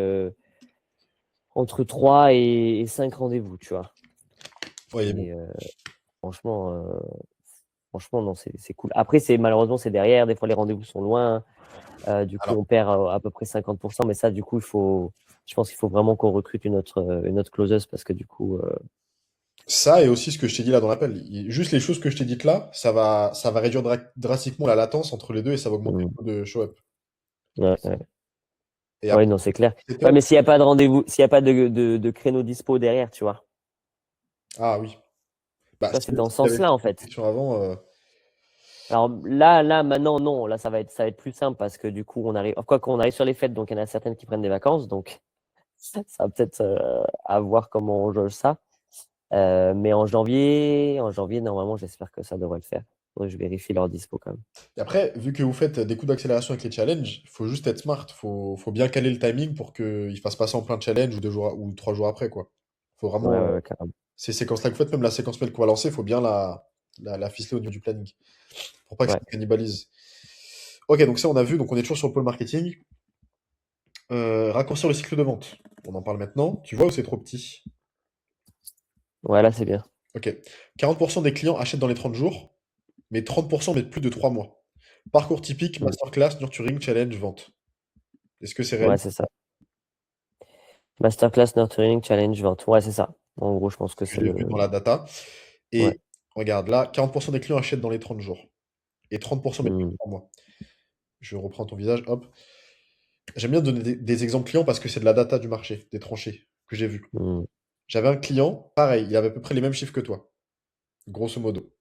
B: entre 3 et 5 rendez-vous, tu vois.
A: Ouais, il est bon.
B: Et franchement, franchement, non, c'est cool. Après, malheureusement, c'est derrière. Des fois, les rendez-vous sont loin. Du coup,
A: Alors,
B: on perd à peu près 50%. Mais ça, du coup, je pense qu'il faut vraiment qu'on recrute une autre closeuse parce que du coup,
A: ça et aussi ce que je t'ai dit là dans l'appel. Juste les choses que je t'ai dites là, ça va réduire drastiquement la latence entre les deux et ça va augmenter
B: hmm,
A: le taux de show-up.
B: ouais, ouais.
A: Et
B: Ouais,
A: après,
B: non, c'est clair.
A: setup,
B: Ouais, mais s'il n'y a pas de rendez-vous, s'il n'y a pas de créneau dispo derrière, tu vois.
A: ah oui.
B: Tu
A: Bah,
B: vois,
A: si
B: c'est dans ce
A: tu avais
B: sens-là, en
A: posé cette
B: fait.
A: question avant,
B: Alors là, maintenant, non. Là, ça va être plus simple parce que du coup, quoi qu'on arrive sur les fêtes, donc il y en a certaines qui prennent des vacances, donc ça va peut-être à voir comment on jauge ça. Mais en janvier, normalement, j'espère que ça devrait le faire. Faudrait que je vérifie leur dispo quand même.
A: et après, vu que vous faites des coups d'accélération avec les challenges, il faut juste être smart. Faut bien caler le timing pour qu'il ne fasse pas ça en plein challenge ou 2 jours ou 3 jours après, quoi. Faut
B: Ouais,
A: vraiment,
B: ouais, ouais, carrément.
A: ces séquences-là que vous faites, même la séquence mail qu'on va lancer, il faut bien la ficeler au niveau du planning pour pas que ça
B: Ouais.
A: se cannibalise. Ok, donc ça, on a vu, donc on est toujours sur le pôle marketing. Raccourcir le cycle de vente. On en parle maintenant. Tu vois où c'est trop petit?
B: Ouais, là, c'est bien.
A: Ok. 40% des clients achètent dans les 30 jours, mais 30% mettent plus de 3 mois. Parcours typique,
B: Mm.
A: masterclass, nurturing, challenge, vente. Est-ce que c'est
B: Ouais,
A: réel?
B: c'est ça. Masterclass Nurturing Challenge 20. Ouais, c'est ça. En gros, je pense que
A: Que
B: c'est
A: j'ai
B: le.
A: vu dans la data.
B: Ouais.
A: Et regarde, là, 40% des clients achètent dans les 30 jours. Et 30% mettent plus de
B: Mm.
A: 3 mois. Je reprends ton visage, hop. J'aime bien donner des exemples clients parce que c'est de la data du marché, des tranchées que j'ai vues.
B: Mm.
A: J'avais un client, pareil, il avait à peu près les mêmes chiffres que toi, grosso modo.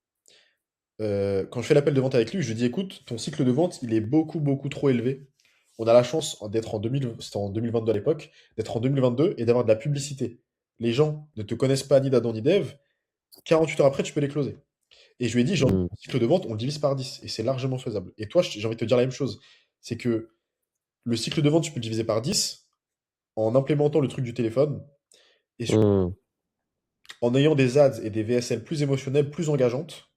A: Quand je fais l'appel de vente avec lui, je lui dis, écoute, ton cycle de vente, il est beaucoup, beaucoup trop élevé. On a la chance d'être en 2000, c'était en 2022 à l'époque, d'être en 2022 et d'avoir de la publicité. Les gens ne te connaissent pas ni d'Adam ni d'Eve. 48 heures après, tu peux les closer. Et je lui ai dit, genre,
B: Mm.
A: le cycle de vente, on le divise par 10 et c'est largement faisable. Et toi, j'ai envie de te dire la même chose. C'est que le cycle de vente, tu peux le diviser par 10 en implémentant le truc du téléphone et surtout
B: Mm.
A: en ayant des ads et des VSL plus émotionnelles, plus engageantes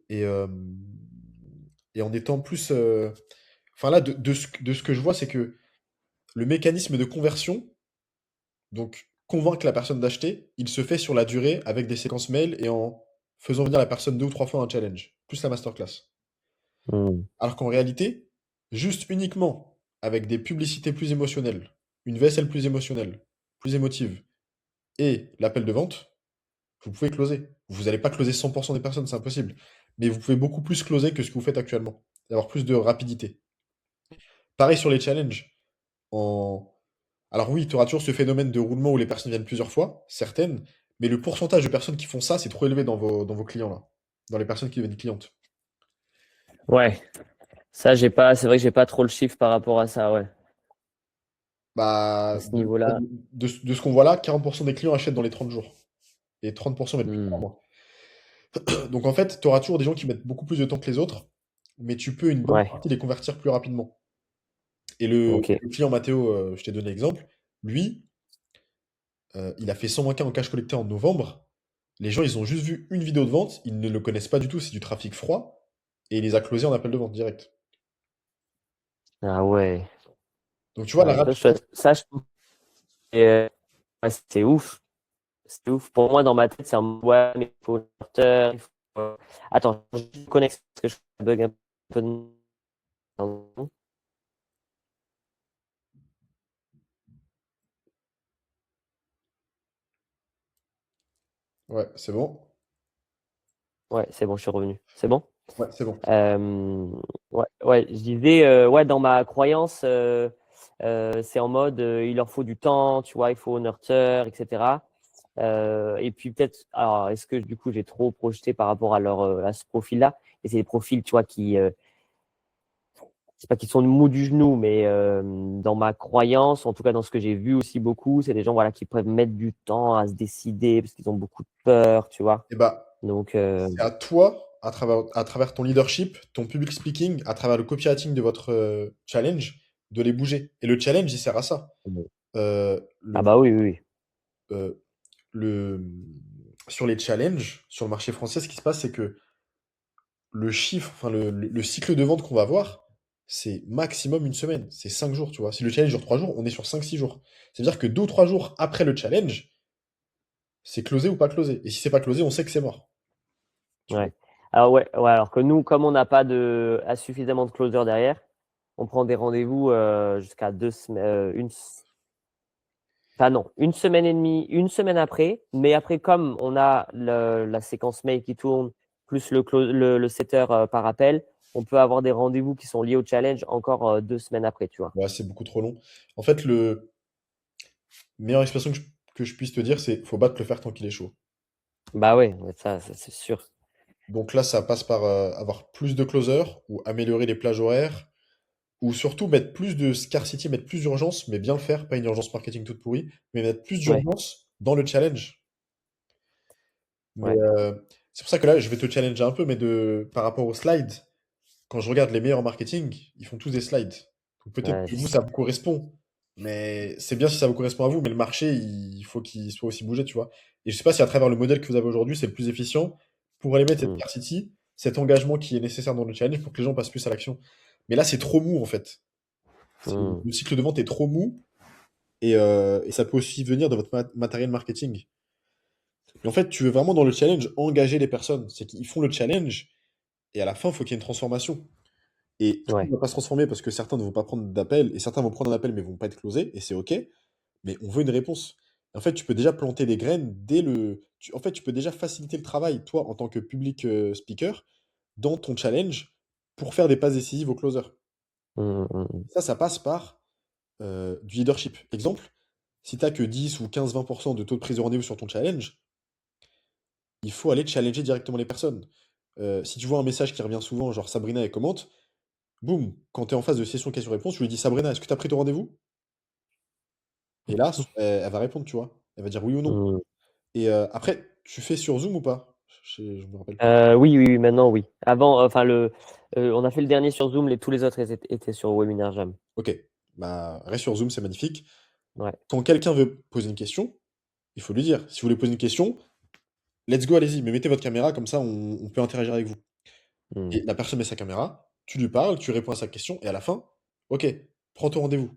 A: et, euh, et en étant plus. Enfin, là, de ce que je vois, c'est que le mécanisme de conversion, donc convaincre la personne d'acheter, il se fait sur la durée avec des séquences mail et en faisant venir la personne 2 ou 3 fois à un challenge, plus la masterclass.
B: Mm.
A: Alors qu'en réalité, juste uniquement avec des publicités plus émotionnelles, une VSL plus émotionnelle, plus émotive, et l'appel de vente, vous pouvez closer. Vous n'allez pas closer 100% des personnes, c'est impossible. Mais vous pouvez beaucoup plus closer que ce que vous faites actuellement. Et avoir plus de rapidité. Pareil sur les challenges. En... Alors oui, tu auras toujours ce phénomène de roulement où les personnes viennent plusieurs fois, certaines, mais le pourcentage de personnes qui font ça, c'est trop élevé dans vos clients là. Dans les personnes qui deviennent clientes.
B: Ouais. Ça, j'ai pas. C'est vrai que j'ai pas trop le chiffre par rapport à ça. Ouais. À
A: Bah,
B: ce niveau-là.
A: de ce qu'on voit là, 40% des clients achètent dans les 30 jours. Et 30% mettent plus de 3
B: Mm.
A: mois. Donc en fait, tu auras toujours des gens qui mettent beaucoup plus de temps que les autres. mais tu peux une bonne
B: Ouais,
A: partie les convertir plus rapidement. Et
B: ok.
A: le client Mathéo, je t'ai donné l'exemple, lui, il a fait 100 en cash collecté en novembre. Les gens, ils ont juste vu une vidéo de vente, ils ne le connaissent pas du tout, c'est du trafic froid, et il les a closés en appel de vente direct.
B: Ah ouais.
A: Donc tu vois, la
B: Ouais,
A: rapidité,
B: ouais, c'est ouf. C'est ouf. Pour moi, dans ma tête, c'est un ouais, mais il faut le porteur, il faut... Attends, je me connecte parce que je bug un peu.
A: ouais, c'est bon.
B: Ouais, c'est bon, je suis revenu. C'est bon?
A: Ouais, c'est bon.
B: Euh, ouais, ouais, je disais, ouais, dans ma croyance, c'est en mode, il leur faut du temps, tu vois, il faut nurture, etc. Et puis peut-être, alors, est-ce que du coup, j'ai trop projeté par rapport à à ce profil-là? Et c'est des profils, tu vois, c'est pas qu'ils sont mous du genou, mais dans ma croyance, en tout cas dans ce que j'ai vu aussi beaucoup, c'est des gens, voilà, qui peuvent mettre du temps à se décider parce qu'ils ont beaucoup de peur, tu vois.
A: Et bah,
B: Donc,
A: c'est à toi, à travers ton leadership, ton public speaking, à travers le copywriting de votre challenge, de les bouger. Et le challenge, il sert à ça. Euh,
B: ah
A: le,
B: bah oui, oui, oui.
A: euh, le, sur les challenges, sur le marché français, ce qui se passe, c'est que le chiffre, enfin le cycle de vente qu'on va avoir, c'est maximum une semaine. C'est 5 jours, tu vois. Si le challenge dure 3 jours, on est sur 5-6 jours. C'est-à-dire que 2 ou 3 jours après le challenge, c'est closé ou pas closé. Et si c'est pas closé, on sait que c'est mort. Tu vois.
B: Ouais. Alors ouais, ouais, alors que nous, comme on n'a pas suffisamment de closer derrière, on prend des rendez-vous jusqu'à 2 semaines, enfin non, une semaine et demie, une semaine après. Mais après, comme on a la séquence mail qui tourne, plus le setter par appel, on peut avoir des rendez-vous qui sont liés au challenge encore 2 semaines après, tu vois.
A: Ouais, c'est beaucoup trop long. En fait, le meilleure expression que je puisse te dire, c'est faut battre le fer tant qu'il est chaud.
B: Bah ouais, ouais, ça, c'est sûr.
A: Donc là, ça passe par avoir plus de closers ou améliorer les plages horaires ou surtout mettre plus de scarcity, mettre plus d'urgence, mais bien le faire, pas une urgence marketing toute pourrie, mais mettre plus
B: Ouais,
A: d'urgence dans le challenge. Mais
B: ouais,
A: c'est pour ça que là, je vais te challenger un peu, mais par rapport aux slides, quand je regarde les meilleurs en marketing, ils font tous des slides. Donc peut-être
B: ouais,
A: que
B: je
A: vous, ça
B: sais.
A: vous correspond, mais c'est bien si ça vous correspond à vous, mais le marché, il faut qu'il soit aussi bougé, tu vois. Et je sais pas si à travers le modèle que vous avez aujourd'hui, c'est le plus efficient pour aller mettre cette
B: Mm,
A: scarcity, cet engagement qui est nécessaire dans le challenge pour que les gens passent plus à l'action. Mais là, c'est trop mou, en fait.
B: mm,
A: Le cycle de vente est trop mou et ça peut aussi venir de votre matériel marketing. Et en fait, tu veux vraiment dans le challenge engager les personnes. C'est qu'ils font le challenge et à la fin, il faut qu'il y ait une transformation. Et tout le monde
B: ouais,
A: ne va pas se transformer parce que certains ne vont pas prendre d'appel et certains vont prendre un appel mais vont pas être closés et c'est OK. Mais on veut une réponse. En fait, tu peux déjà planter des graines dès en fait, tu peux déjà faciliter le travail, toi, en tant que public speaker, dans ton challenge pour faire des passes décisives au closer.
B: mm, mm, mm.
A: Ça passe par du leadership. Exemple, si tu n'as que 10 ou 15-20% de taux de prise de rendez-vous sur ton challenge, il faut aller challenger directement les personnes. Si tu vois un message qui revient souvent, genre Sabrina, elle commente, boum, quand tu es en phase de session questions-réponses, tu lui dis Sabrina, est-ce que tu as pris ton rendez-vous? Et là, elle va répondre, tu vois. Elle va dire oui ou non.
B: Mm.
A: Et après, tu fais sur Zoom ou pas? Je me rappelle plus.
B: Oui, oui, oui, maintenant, oui. Avant, enfin, on a fait le dernier sur Zoom, tous les autres étaient sur Webinar Jam.
A: Ok, bah reste sur Zoom, c'est magnifique.
B: Ouais.
A: Quand quelqu'un veut poser une question, il faut lui dire. Si vous voulez poser une question, let's go, allez-y, mais mettez votre caméra, comme ça on peut interagir avec vous.
B: Mm.
A: Et la personne met sa caméra, tu lui parles, tu réponds à sa question, et à la fin, ok, prends ton rendez-vous.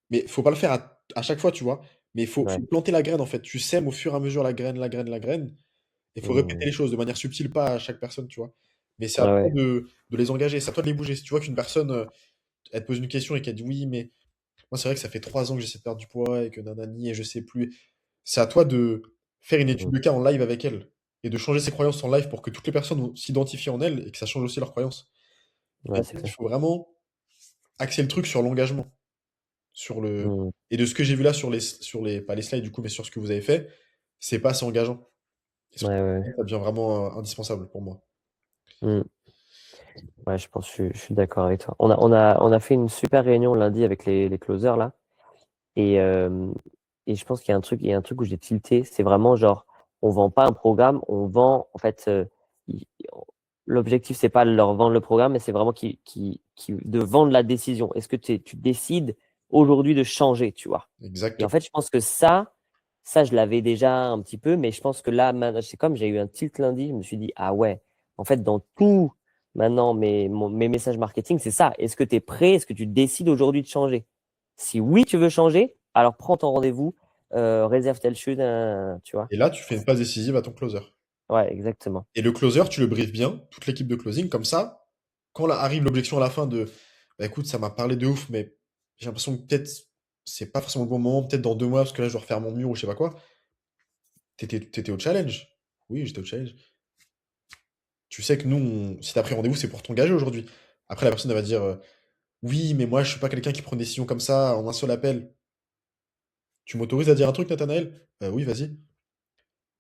A: Mais faut pas le faire à chaque fois, tu vois. Mais faut
B: Ouais.
A: planter la graine, en fait. Tu sèmes au fur et à mesure la graine, la graine, la graine. Il faut répéter
B: Mm.
A: les choses de manière subtile, pas à chaque personne, tu vois. Mais c'est à
B: Ouais,
A: toi
B: ouais.
A: de les engager, c'est à toi de les bouger. Si tu vois qu'une personne, elle te pose une question et qu'elle dit oui, mais moi, c'est vrai que ça fait 3 ans que j'essaie de perdre du poids et que nanani, et je sais plus. C'est à toi de faire une étude
B: Mm.
A: de cas en live avec elle et de changer ses croyances en live pour que toutes les personnes vont s'identifient en elle et que ça change aussi leurs croyances. Et
B: Ouais,
A: en
B: c'est
A: fait, il
B: clair.
A: faut vraiment axer le truc sur l'engagement. Sur le...
B: Mm.
A: Et de ce que j'ai vu là pas les slides du coup, mais sur ce que vous avez fait, c'est pas assez engageant. Et
B: Ouais,
A: ça
B: ouais, ouais.
A: devient vraiment indispensable pour moi.
B: Mm. Ouais, je pense, je suis d'accord avec toi. On a fait une super réunion lundi avec les closers là. Et, euh, et je pense qu'il y a un truc où j'ai tilté. C'est vraiment genre, on vend pas un programme, on vend, en fait, l'objectif, c'est pas de leur vendre le programme, mais c'est vraiment de vendre la décision. Est-ce que tu décides aujourd'hui de changer, tu vois? Et en
A: Exactement.
B: fait, je pense que ça, je l'avais déjà un petit peu, mais je pense que là, maintenant, c'est comme j'ai eu un tilt lundi, je me suis dit, ah ouais, en fait, dans tout maintenant mes messages marketing, c'est ça. Est-ce que tu es prêt? Est-ce que tu décides aujourd'hui de changer? Si oui, tu veux changer, alors prends ton rendez-vous, réserve tel chute, tu vois.
A: Et là, tu fais une passe décisive à ton closer.
B: Ouais, exactement.
A: Et le closer, tu le briefes bien, toute l'équipe de closing, comme ça, quand arrive l'objection à la fin de bah écoute, ça m'a parlé de ouf, mais j'ai l'impression que peut-être c'est pas forcément le bon moment, peut-être dans 2 mois, parce que là je dois refaire mon mur ou je sais pas quoi. T'étais au challenge. Oui, j'étais au challenge. Tu sais que nous, si t'as pris rendez-vous, c'est pour t'engager aujourd'hui. Après, la personne elle va dire oui, mais moi je suis pas quelqu'un qui prend des décisions comme ça en un seul appel. Tu m'autorises à dire un truc, Nathanaël? Oui, vas-y.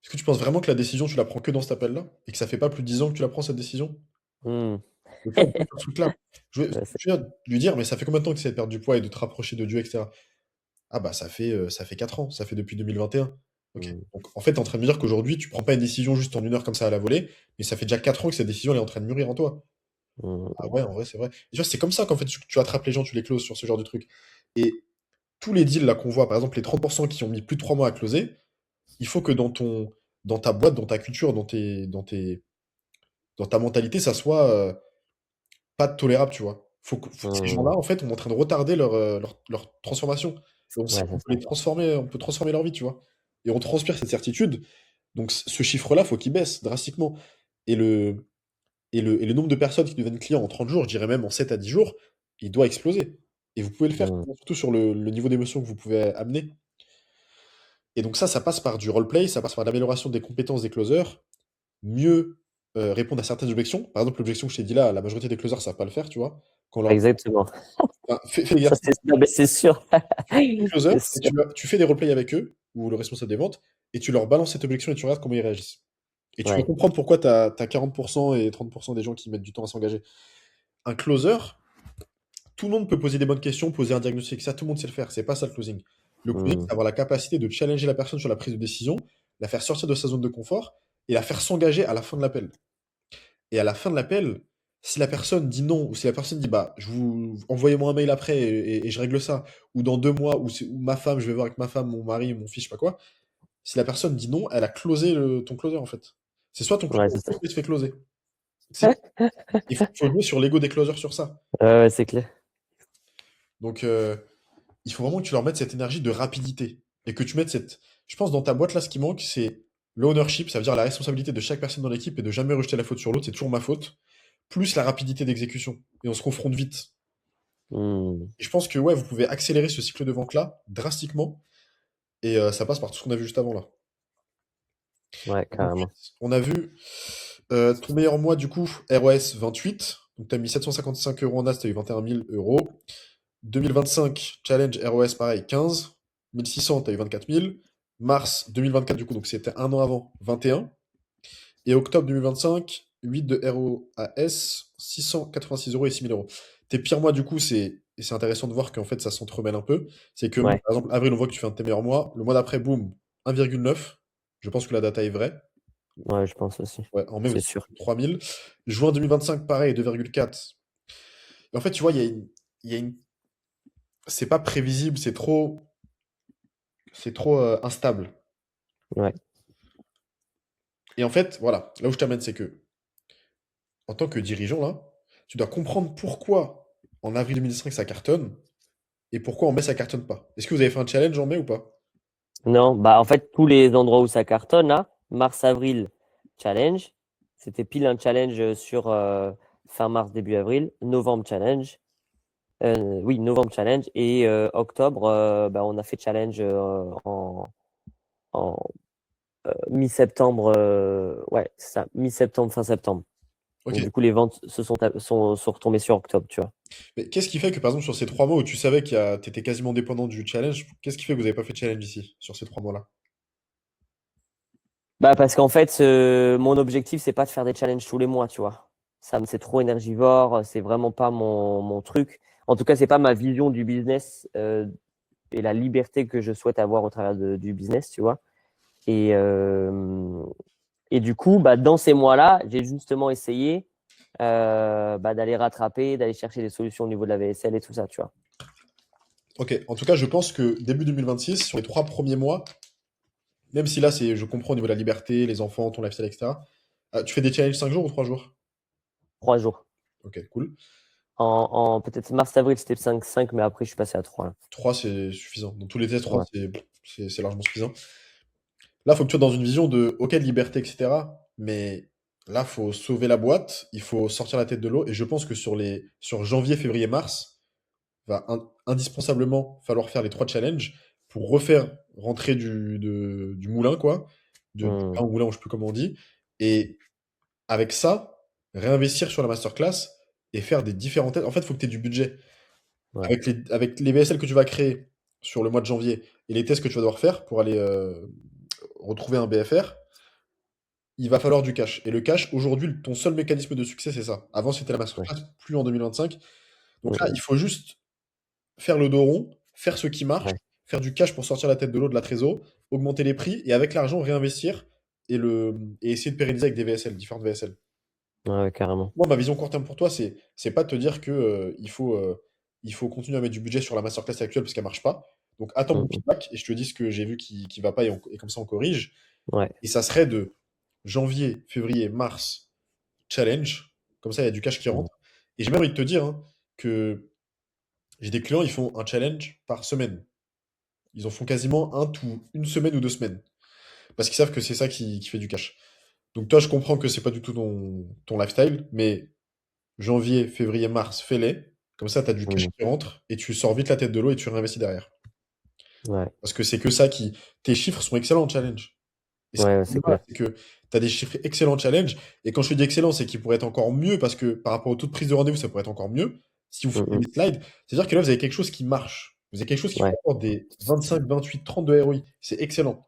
A: Est-ce que tu penses vraiment que la décision, tu la prends que dans cet appel-là? Et que ça fait pas plus de 10 ans que tu la prends cette décision?
B: Hmm.
A: Faut pas oublier ce truc-là.
B: Ouais, c'est-
A: Je viens de lui dire, mais ça fait combien de temps que tu essaies de perdre du poids et de te rapprocher de Dieu, etc. Ah bah ça fait 4 ans, ça fait depuis 2021. Ok.
B: hmm,
A: Donc en fait, tu es en train de me dire qu'aujourd'hui, tu prends pas une décision juste en 1 heure comme ça à la volée, mais ça fait déjà 4 ans que cette décision elle est en train de mûrir en toi. Ah
B: hmm,
A: ouais, en vrai, c'est vrai. Et tu vois, c'est comme ça qu'en fait, tu attrapes les gens, tu les closes sur ce genre de truc. Et tous les deals là qu'on voit, par exemple, les 30% qui ont mis plus de 3 mois à closer, il faut que dans ta boîte, dans ta culture, dans ta mentalité, ça soit pas tolérable, tu vois. Faut que ces
B: hmm.
A: gens-là, en fait, on est en train de retarder leur transformation. Et on sait
B: Ouais,
A: qu'on
B: c'est
A: peut
B: ça.
A: les transformer, on peut transformer leur vie, tu vois. Et on transpire cette certitude. Donc ce chiffre-là, faut qu'il baisse drastiquement. Et le nombre de personnes qui deviennent clients en 30 jours, je dirais même en 7 à 10 jours, il doit exploser. Et vous pouvez le faire,
B: Hmm.
A: surtout sur le niveau d'émotion que vous pouvez amener. Et donc ça passe par du roleplay, ça passe par l'amélioration des compétences des closers, mieux répondre à certaines objections. Par exemple, l'objection que je t'ai dit là, la majorité des closers ne savent pas le faire, tu vois. Quand on leur
B: Exactement.
A: Enfin, fais
B: Ça,
A: l'exercice.
B: non, mais c'est sûr.
A: Tu fais des closers
B: C'est
A: et
B: sûr.
A: tu fais des replays avec eux, ou le responsable des ventes, et tu leur balances cette objection et tu regardes comment ils réagissent. Et tu vas
B: Ouais.
A: comprendre pourquoi tu as 40% et 30% des gens qui mettent du temps à s'engager. Un closer, tout le monde peut poser des bonnes questions, poser un diagnostic, ça tout le monde sait le faire, c'est pas ça le closing. Le closing,
B: Hmm.
A: c'est avoir la capacité de challenger la personne sur la prise de décision, la faire sortir de sa zone de confort et la faire s'engager à la fin de l'appel. Et à la fin de l'appel, si la personne dit non, ou si la personne dit bah envoyez-moi un mail après et je règle ça, ou dans 2 mois, ou ma femme, je vais voir avec ma femme, mon mari, mon fils, je sais pas quoi, si la personne dit non, elle a closé ton closer en fait. C'est soit ton closer,
B: Ouais, c'est ça.
A: soit il se fait closer. C'est- il faut jouer sur l'ego des closers sur ça.
B: Ouais, c'est clair.
A: Donc il faut vraiment que tu leur mettes cette énergie de rapidité. Et que tu mettes cette. Je pense dans ta boîte là, ce qui manque, c'est l'ownership, ça veut dire la responsabilité de chaque personne dans l'équipe et de jamais rejeter la faute sur l'autre, c'est toujours ma faute, plus la rapidité d'exécution. Et on se confronte vite.
B: Hmm.
A: Et je pense que ouais, vous pouvez accélérer ce cycle de vente-là drastiquement. Et ça passe par tout ce qu'on a vu juste avant là.
B: Ouais,
A: Ensuite,
B: carrément.
A: on a vu ton meilleur mois du coup, ROS 28. Donc tu as mis 755 euros en as, tu as eu 21 000 euros. 2025, challenge ROS pareil, 15. 1600, tu as eu 24 000. Mars 2024 du coup, donc c'était un an avant, 21. Et octobre 2025, 8 de ROAS, 686 euros et 6 000 euros. Tes pires mois, du coup, et c'est intéressant de voir qu'en fait, ça s'entremêle un peu. C'est que,
B: Ouais.
A: par exemple, avril, on voit que tu fais un de tes meilleurs mois. Le mois d'après, boum, 1,9. Je pense que la data est vraie.
B: Ouais, je pense aussi.
A: Ouais, en mai
B: C'est
A: aussi,
B: sûr.
A: 3000. Juin 2025, pareil, 2,4. Et en fait, tu vois, il y a une... c'est pas prévisible, c'est trop instable.
B: Ouais.
A: Et en fait, voilà, là où je t'amène, c'est que, en tant que dirigeant, là, tu dois comprendre pourquoi, en avril 2005, ça cartonne, et pourquoi en mai ça cartonne pas. Est-ce que vous avez fait un challenge en mai ou pas?
B: Non, bah en fait, tous les endroits où ça cartonne, là, mars-avril, challenge. C'était pile un challenge sur fin mars, début avril. Novembre, challenge. Oui, novembre, challenge. Et octobre, bah, on a fait challenge en mi-septembre. Ouais, c'est ça, mi-septembre, fin septembre.
A: Ok.
B: Donc, du coup, les ventes sont retombées sur octobre, tu vois.
A: Mais qu'est-ce qui fait que, par exemple, sur ces 3 mois où tu savais que tu étais quasiment dépendant du challenge, qu'est-ce qui fait que vous n'avez pas fait de challenge ici, sur ces 3 mois-là?
B: Bah, parce qu'en fait, mon objectif, c'est pas de faire des challenges tous les mois, tu vois. C'est trop énergivore, c'est vraiment pas mon truc. En tout cas, c'est pas ma vision du business et la liberté que je souhaite avoir au travers du business, tu vois. Et, euh, et du coup, bah, dans ces mois-là, j'ai justement essayé. d'aller rattraper, d'aller chercher des solutions au niveau de la VSL et tout ça, tu vois.
A: Ok, en tout cas, je pense que début 2026, sur les 3 premiers mois, même si là, je comprends au niveau de la liberté, les enfants, ton lifestyle, etc. Tu fais des challenges 5 jours ou 3 jours?
B: 3 jours.
A: Ok, cool.
B: Peut-être mars-avril, c'était 5, mais après, je suis passé à 3 là.
A: 3 c'est suffisant. Dans tous les tests, 3
B: Ouais.
A: c'est largement suffisant. Là, faut que tu sois dans une vision de, ok, de liberté, etc. Mais là, faut sauver la boîte, il faut sortir la tête de l'eau. Et je pense que sur janvier, février, mars, va indispensablement falloir faire les 3 challenges pour refaire rentrer du moulin, quoi. Du
B: Hmm.
A: pain au moulin, je sais plus comment on dit. Et avec ça, réinvestir sur la masterclass et faire des différents tests. En fait, il faut que tu aies du budget.
B: Ouais.
A: Avec les VSL que tu vas créer sur le mois de janvier et les tests que tu vas devoir faire pour aller retrouver un BFR, il va falloir du cash. Et le cash, aujourd'hui, ton seul mécanisme de succès, c'est ça. Avant, c'était la
B: Ouais.
A: masterclass, plus en 2025. Donc là,
B: Hmm.
A: il faut juste faire le dos rond, faire ce qui marche,
B: Ouais.
A: faire du cash pour sortir la tête de l'eau de la trésor, augmenter les prix et avec l'argent réinvestir et essayer de pérenniser avec des VSL, différentes VSL.
B: Ouais, ouais, carrément.
A: Moi, ma vision court terme pour toi, c'est pas de te dire que il faut continuer à mettre du budget sur la masterclass actuelle parce qu'elle marche pas. Donc attends mon
B: Hmm.
A: feedback et je te dis ce que j'ai vu qui va pas et comme ça on corrige.
B: Ouais.
A: Et ça serait de janvier, février, mars, challenge. Comme ça, il y a du cash qui
B: Hmm.
A: rentre. Et j'ai même envie de te dire hein, que j'ai des clients, ils font un challenge par semaine. Ils en font quasiment une semaine ou 2 semaines. Parce qu'ils savent que c'est ça qui fait du cash. Donc toi, je comprends que c'est pas du tout ton lifestyle, mais janvier, février, mars, fais-les. Comme ça, tu as du cash
B: Hmm.
A: qui rentre et tu sors vite la tête de l'eau et tu réinvestis derrière.
B: Ouais.
A: Parce que c'est que ça qui. Tes chiffres sont excellents en challenge. Et c'est
B: Ouais, ouais, c'est
A: dommage,
B: clair.
A: c'est que tu as des chiffres excellents en challenge. Et quand je te dis excellent, c'est qu'ils pourraient être encore mieux parce que par rapport au taux de prise de rendez-vous, ça pourrait être encore mieux. Si vous
B: Hmm.
A: faites
B: Hmm.
A: des slides, c'est-à-dire que là, vous avez quelque chose qui marche. Vous avez quelque chose qui vous
B: Ouais.
A: apporte des 25, 28, 30 de ROI. C'est excellent.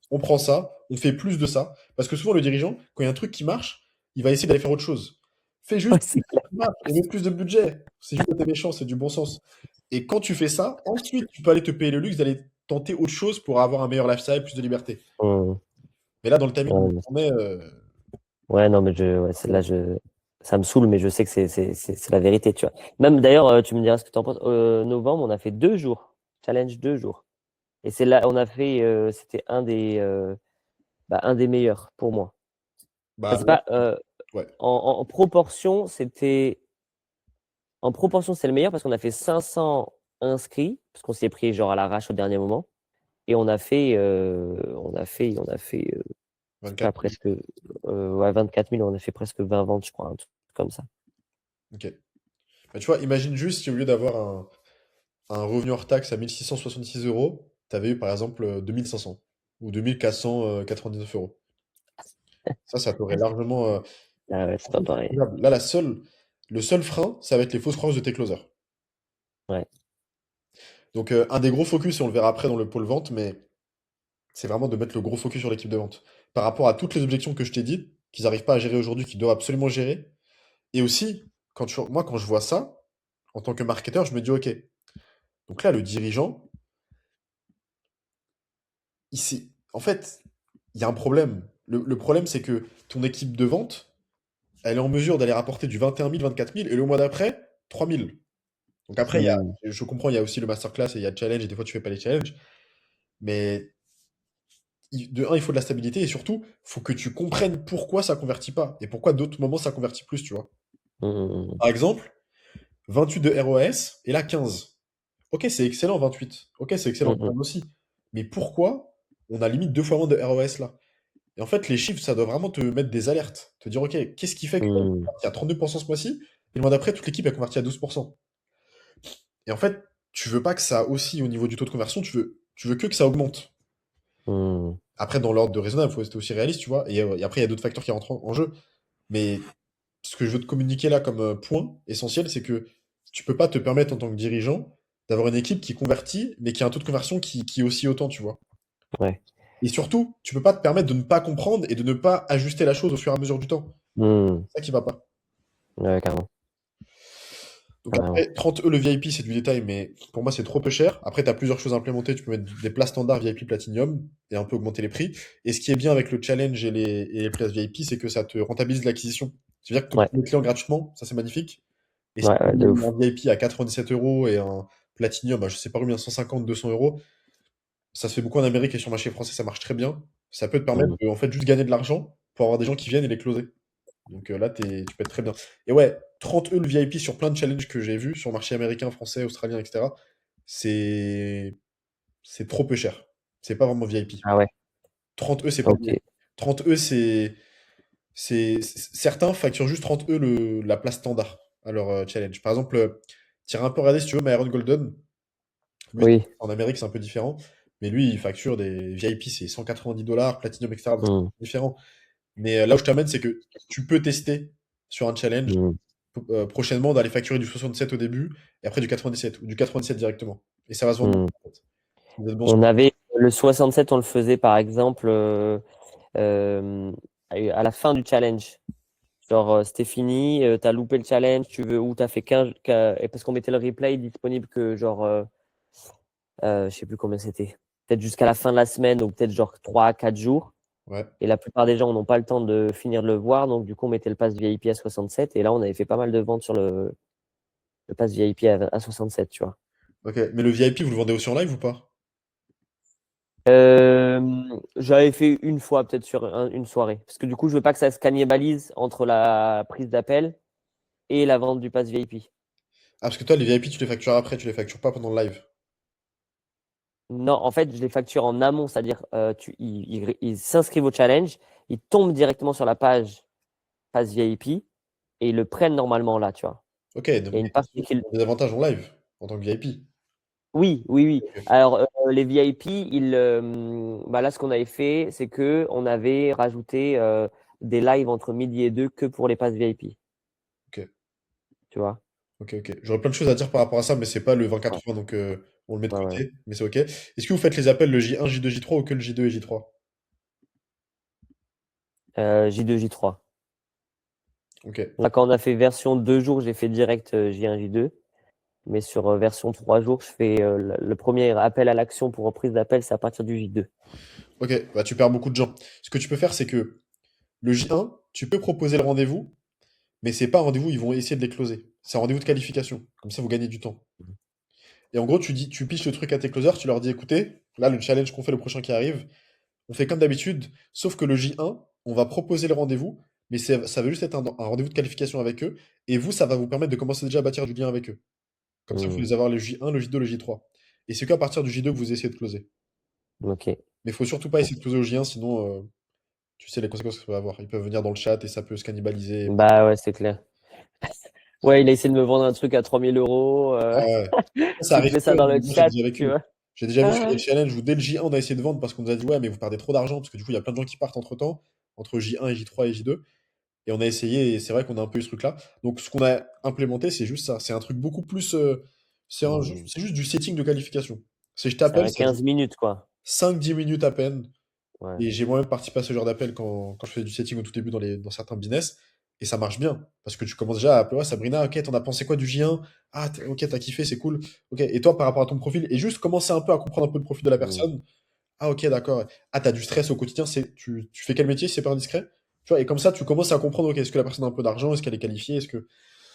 A: On prend ça, on fait plus de ça. Parce que souvent, le dirigeant, quand il y a un truc qui marche, il va essayer d'aller faire autre chose. Fais
B: Ouais,
A: juste
B: c'est
A: plus
B: clair.
A: qui marche et mets plus de budget. C'est juste t'es méchant, c'est du bon sens. Et quand tu fais ça, ensuite, tu peux aller te payer le luxe d'aller tenter autre chose pour avoir un meilleur lifestyle, plus de liberté.
B: Hmm.
A: Mais là, dans le timing où
B: Ouais,
A: on est,
B: ouais, non, mais ça me saoule, mais je sais que c'est la vérité, tu vois. Même d'ailleurs, tu me diras ce que tu en penses. Novembre, on a fait 2 jours, challenge 2 jours. Et c'est là, c'était un des meilleurs pour moi. Enfin,
A: bah
B: c'est
A: là,
B: pas,
A: ouais.
B: en proportion, c'est le meilleur parce qu'on a fait 500 inscrits, parce qu'on s'est pris genre à l'arrache au dernier moment. Et je sais pas,
A: 24 000.
B: presque, ouais, 24 000, on a fait presque 20 ventes, je crois, un truc comme ça.
A: Ok. Bah, tu vois, imagine juste si au lieu d'avoir un revenu hors taxe à 1 666 euros, tu avais eu par exemple 2 500 ou 2 499 euros. Ça t'aurait largement.
B: Ah ouais, c'est pas pareil.
A: Là, le seul frein, ça va être les fausses croyances de tes closers.
B: Ouais.
A: Donc, un des gros focus, et on le verra après dans le pôle vente, mais c'est vraiment de mettre le gros focus sur l'équipe de vente. Par rapport à toutes les objections que je t'ai dites, qu'ils n'arrivent pas à gérer aujourd'hui, qu'ils doivent absolument gérer. Et aussi, moi, quand je vois ça, en tant que marketeur, je me dis, OK, donc là, le dirigeant, en fait, il y a un problème. Le problème, c'est que ton équipe de vente, elle est en mesure d'aller rapporter du 21 000, 24 000, et le mois d'après, 3 000. Donc après,
B: Hmm.
A: je comprends, il y a aussi le masterclass et il y a le challenge, et des fois tu fais pas les challenges. Mais de un, il faut de la stabilité, et surtout, faut que tu comprennes pourquoi ça convertit pas, et pourquoi d'autres moments ça convertit plus, tu vois.
B: Hmm.
A: Par exemple, 28 de ROAS, et là 15. Ok, c'est excellent 28. Ok, c'est
B: Hmm.
A: excellent
B: Hmm.
A: 15 aussi. Mais pourquoi on a limite 2 fois moins de ROAS là? Et en fait, les chiffres, ça doit vraiment te mettre des alertes. Te dire, ok, qu'est-ce qui fait que là, on
B: Hmm.
A: convertit à 32% ce mois-ci, et le mois d'après, toute l'équipe a converti à 12%. Et en fait, tu veux pas que ça aussi au niveau du taux de conversion, tu veux que ça augmente.
B: Hmm.
A: Après, dans l'ordre de raisonnable, il faut être aussi réaliste, tu vois. Et après, il y a d'autres facteurs qui rentrent en jeu. Mais ce que je veux te communiquer là comme point essentiel, c'est que tu peux pas te permettre en tant que dirigeant d'avoir une équipe qui convertit, mais qui a un taux de conversion qui est aussi autant, tu vois.
B: Ouais.
A: Et surtout, tu peux pas te permettre de ne pas comprendre et de ne pas ajuster la chose au fur et à mesure du temps.
B: Hmm.
A: C'est ça qui va pas.
B: Ouais, carrément.
A: Donc
B: Carrément.
A: après, 30 le VIP, c'est du détail, mais pour moi, c'est trop peu cher. Après, tu as plusieurs choses à implémenter. Tu peux mettre des places standards VIP Platinum et un peu augmenter les prix. Et ce qui est bien avec le challenge et les places VIP, c'est que ça te rentabilise l'acquisition. C'est-à-dire que tu
B: Ouais,
A: obtiens des clients gratuitement, ça c'est magnifique. Et si
B: ouais,
A: tu
B: ouais, de
A: as un
B: ouf.
A: VIP à 97 euros et un Platinum à je sais pas combien, 150, 200 euros, ça se fait beaucoup en Amérique et sur le marché français, ça marche très bien. Ça peut te permettre
B: Mm.
A: de en fait juste gagner de l'argent pour avoir des gens qui viennent et les closer. Donc là, tu peux être très bien. Et ouais, 30 le VIP sur plein de challenges que j'ai vus sur le marché américain, français, australien, etc. C'est c'est trop peu cher. C'est pas vraiment VIP.
B: Ah ouais,
A: 30 c'est pas
B: ok.
A: donné. 30 certains facturent juste 30 la place standard à leur challenge. Par exemple, tu iras un peu regarder si tu veux Myron Golden. Lui,
B: Oui.
A: en Amérique, c'est un peu différent. Mais lui, il facture des VIP, c'est 190 dollars, Platinum, etc. Donc,
B: Mm.
A: c'est différent. Mais là où je t'amène, c'est que tu peux tester sur un challenge
B: Mm.
A: prochainement d'aller facturer du 67 au début et après du 97 ou du 97 directement. Et ça va se vendre
B: Mm.
A: beaucoup, en fait. Vous êtes bon sur-
B: On avait le 67, on le faisait par exemple euh, à la fin du challenge. Genre, c'était fini, t'as loupé le challenge, tu veux, ou t'as fait 15, et parce qu'on mettait le replay disponible que genre, je sais plus combien c'était. Peut-être jusqu'à la fin de la semaine, ou peut-être genre 3 à 4 jours.
A: Ouais.
B: Et la plupart des gens n'ont pas le temps de finir de le voir, donc du coup, on mettait le pass VIP à 67. Et là, on avait fait pas mal de ventes sur le pass VIP à 67, tu vois.
A: Ok. Mais le VIP, vous le vendez aussi en live ou pas?
B: J'avais fait une fois, peut-être sur une soirée. Parce que du coup, je veux pas que ça se cannibalise entre la prise d'appel et la vente du pass VIP.
A: Ah, parce que toi, les VIP, tu les factures après, tu les factures pas pendant le live.
B: Non, en fait, je les facture en amont, c'est-à-dire ils s'inscrivent au challenge, ils tombent directement sur la page pass VIP et ils le prennent normalement là, tu vois.
A: Ok, donc
B: Il y a une partie qui...
A: des avantages en live en tant que VIP.
B: Oui, oui, oui.
A: Ok.
B: Alors, les VIP, bah là, ce qu'on avait fait, c'est que on avait rajouté des lives entre midi et 2 que pour les passes VIP,
A: Ok.
B: tu vois.
A: Ok. J'aurais plein de choses à dire par rapport à ça, mais c'est pas le
B: Ouais,
A: 20-80, donc on le met de
B: ouais, ouais.
A: côté, mais c'est ok. Est-ce que vous faites les appels le J1, J2, J3 ou que le J2 et J3?
B: J2, J3.
A: Ok.
B: Là, quand on a fait version 2 jours, j'ai fait direct J1, J2. Mais sur version 3 jours, je fais le premier appel à l'action pour reprise d'appel, c'est à partir du J2.
A: Ok, bah tu perds beaucoup de gens. Ce que tu peux faire, c'est que le J1, tu peux proposer le rendez-vous, mais c'est pas un rendez-vous, ils vont essayer de les closer. C'est un rendez-vous de qualification. Comme ça, vous gagnez du temps. Et en gros, tu pitches le truc à tes closers, tu leur dis, écoutez, là, le challenge qu'on fait, le prochain qui arrive, on fait comme d'habitude, sauf que le J1, on va proposer le rendez-vous, mais ça va juste être un rendez-vous de qualification avec eux, et vous, ça va vous permettre de commencer déjà à bâtir du lien avec eux. Comme ça, vous
B: Hmm,
A: pouvez avoir le J1, le J2, le J3. Et c'est qu'à partir du J2 que vous essayez de closer.
B: ok.
A: Mais il faut surtout pas essayer de closer au J1, sinon, tu sais les conséquences que ça va avoir. Ils peuvent venir dans le chat et ça peut se cannibaliser.
B: Bah ouais, c'est clair. Ouais, il a essayé de me vendre un truc à 3000 euros.
A: Ah ouais. Ça
B: Tu te
A: arrive
B: mets
A: peu,
B: ça dans
A: mais
B: le
A: moi j'ai
B: chat,
A: déjà
B: tu
A: vécu.
B: vois.
A: J'ai déjà vu sur
B: Ah,
A: des challenges où dès le J1 on a essayé de vendre parce qu'on nous a dit ouais mais vous perdez trop d'argent parce que du coup il y a plein de gens qui partent entre temps, entre J1 et J3 et J2. Et on a essayé et c'est vrai qu'on a un peu eu ce truc là. Donc ce qu'on a implémenté c'est juste ça. C'est un truc beaucoup plus.
B: hmm.
A: C'est juste du setting de qualification. C'est je
B: C'est
A: t'appelle,
B: un
A: ça dure
B: 15 minutes, quoi.
A: 5-10 minutes à peine.
B: Ouais.
A: Et j'ai moi-même participé à ce genre d'appel quand je faisais du setting au tout début dans certains business. Et ça marche bien. Parce que tu commences déjà à appeler, ouais, Sabrina, ok, t'en as pensé quoi du J1? Ah, ok, t'as kiffé, c'est cool. Ok, et toi, par rapport à ton profil, et juste commencer un peu à comprendre un peu le profil de la
B: Hmm,
A: personne. Ah, ok, d'accord. Ah, t'as du stress au quotidien, tu fais quel métier, si c'est pas indiscret? Tu vois, et comme ça, tu commences à comprendre, ok, est-ce que la personne a un peu d'argent, est-ce qu'elle est qualifiée, est-ce que...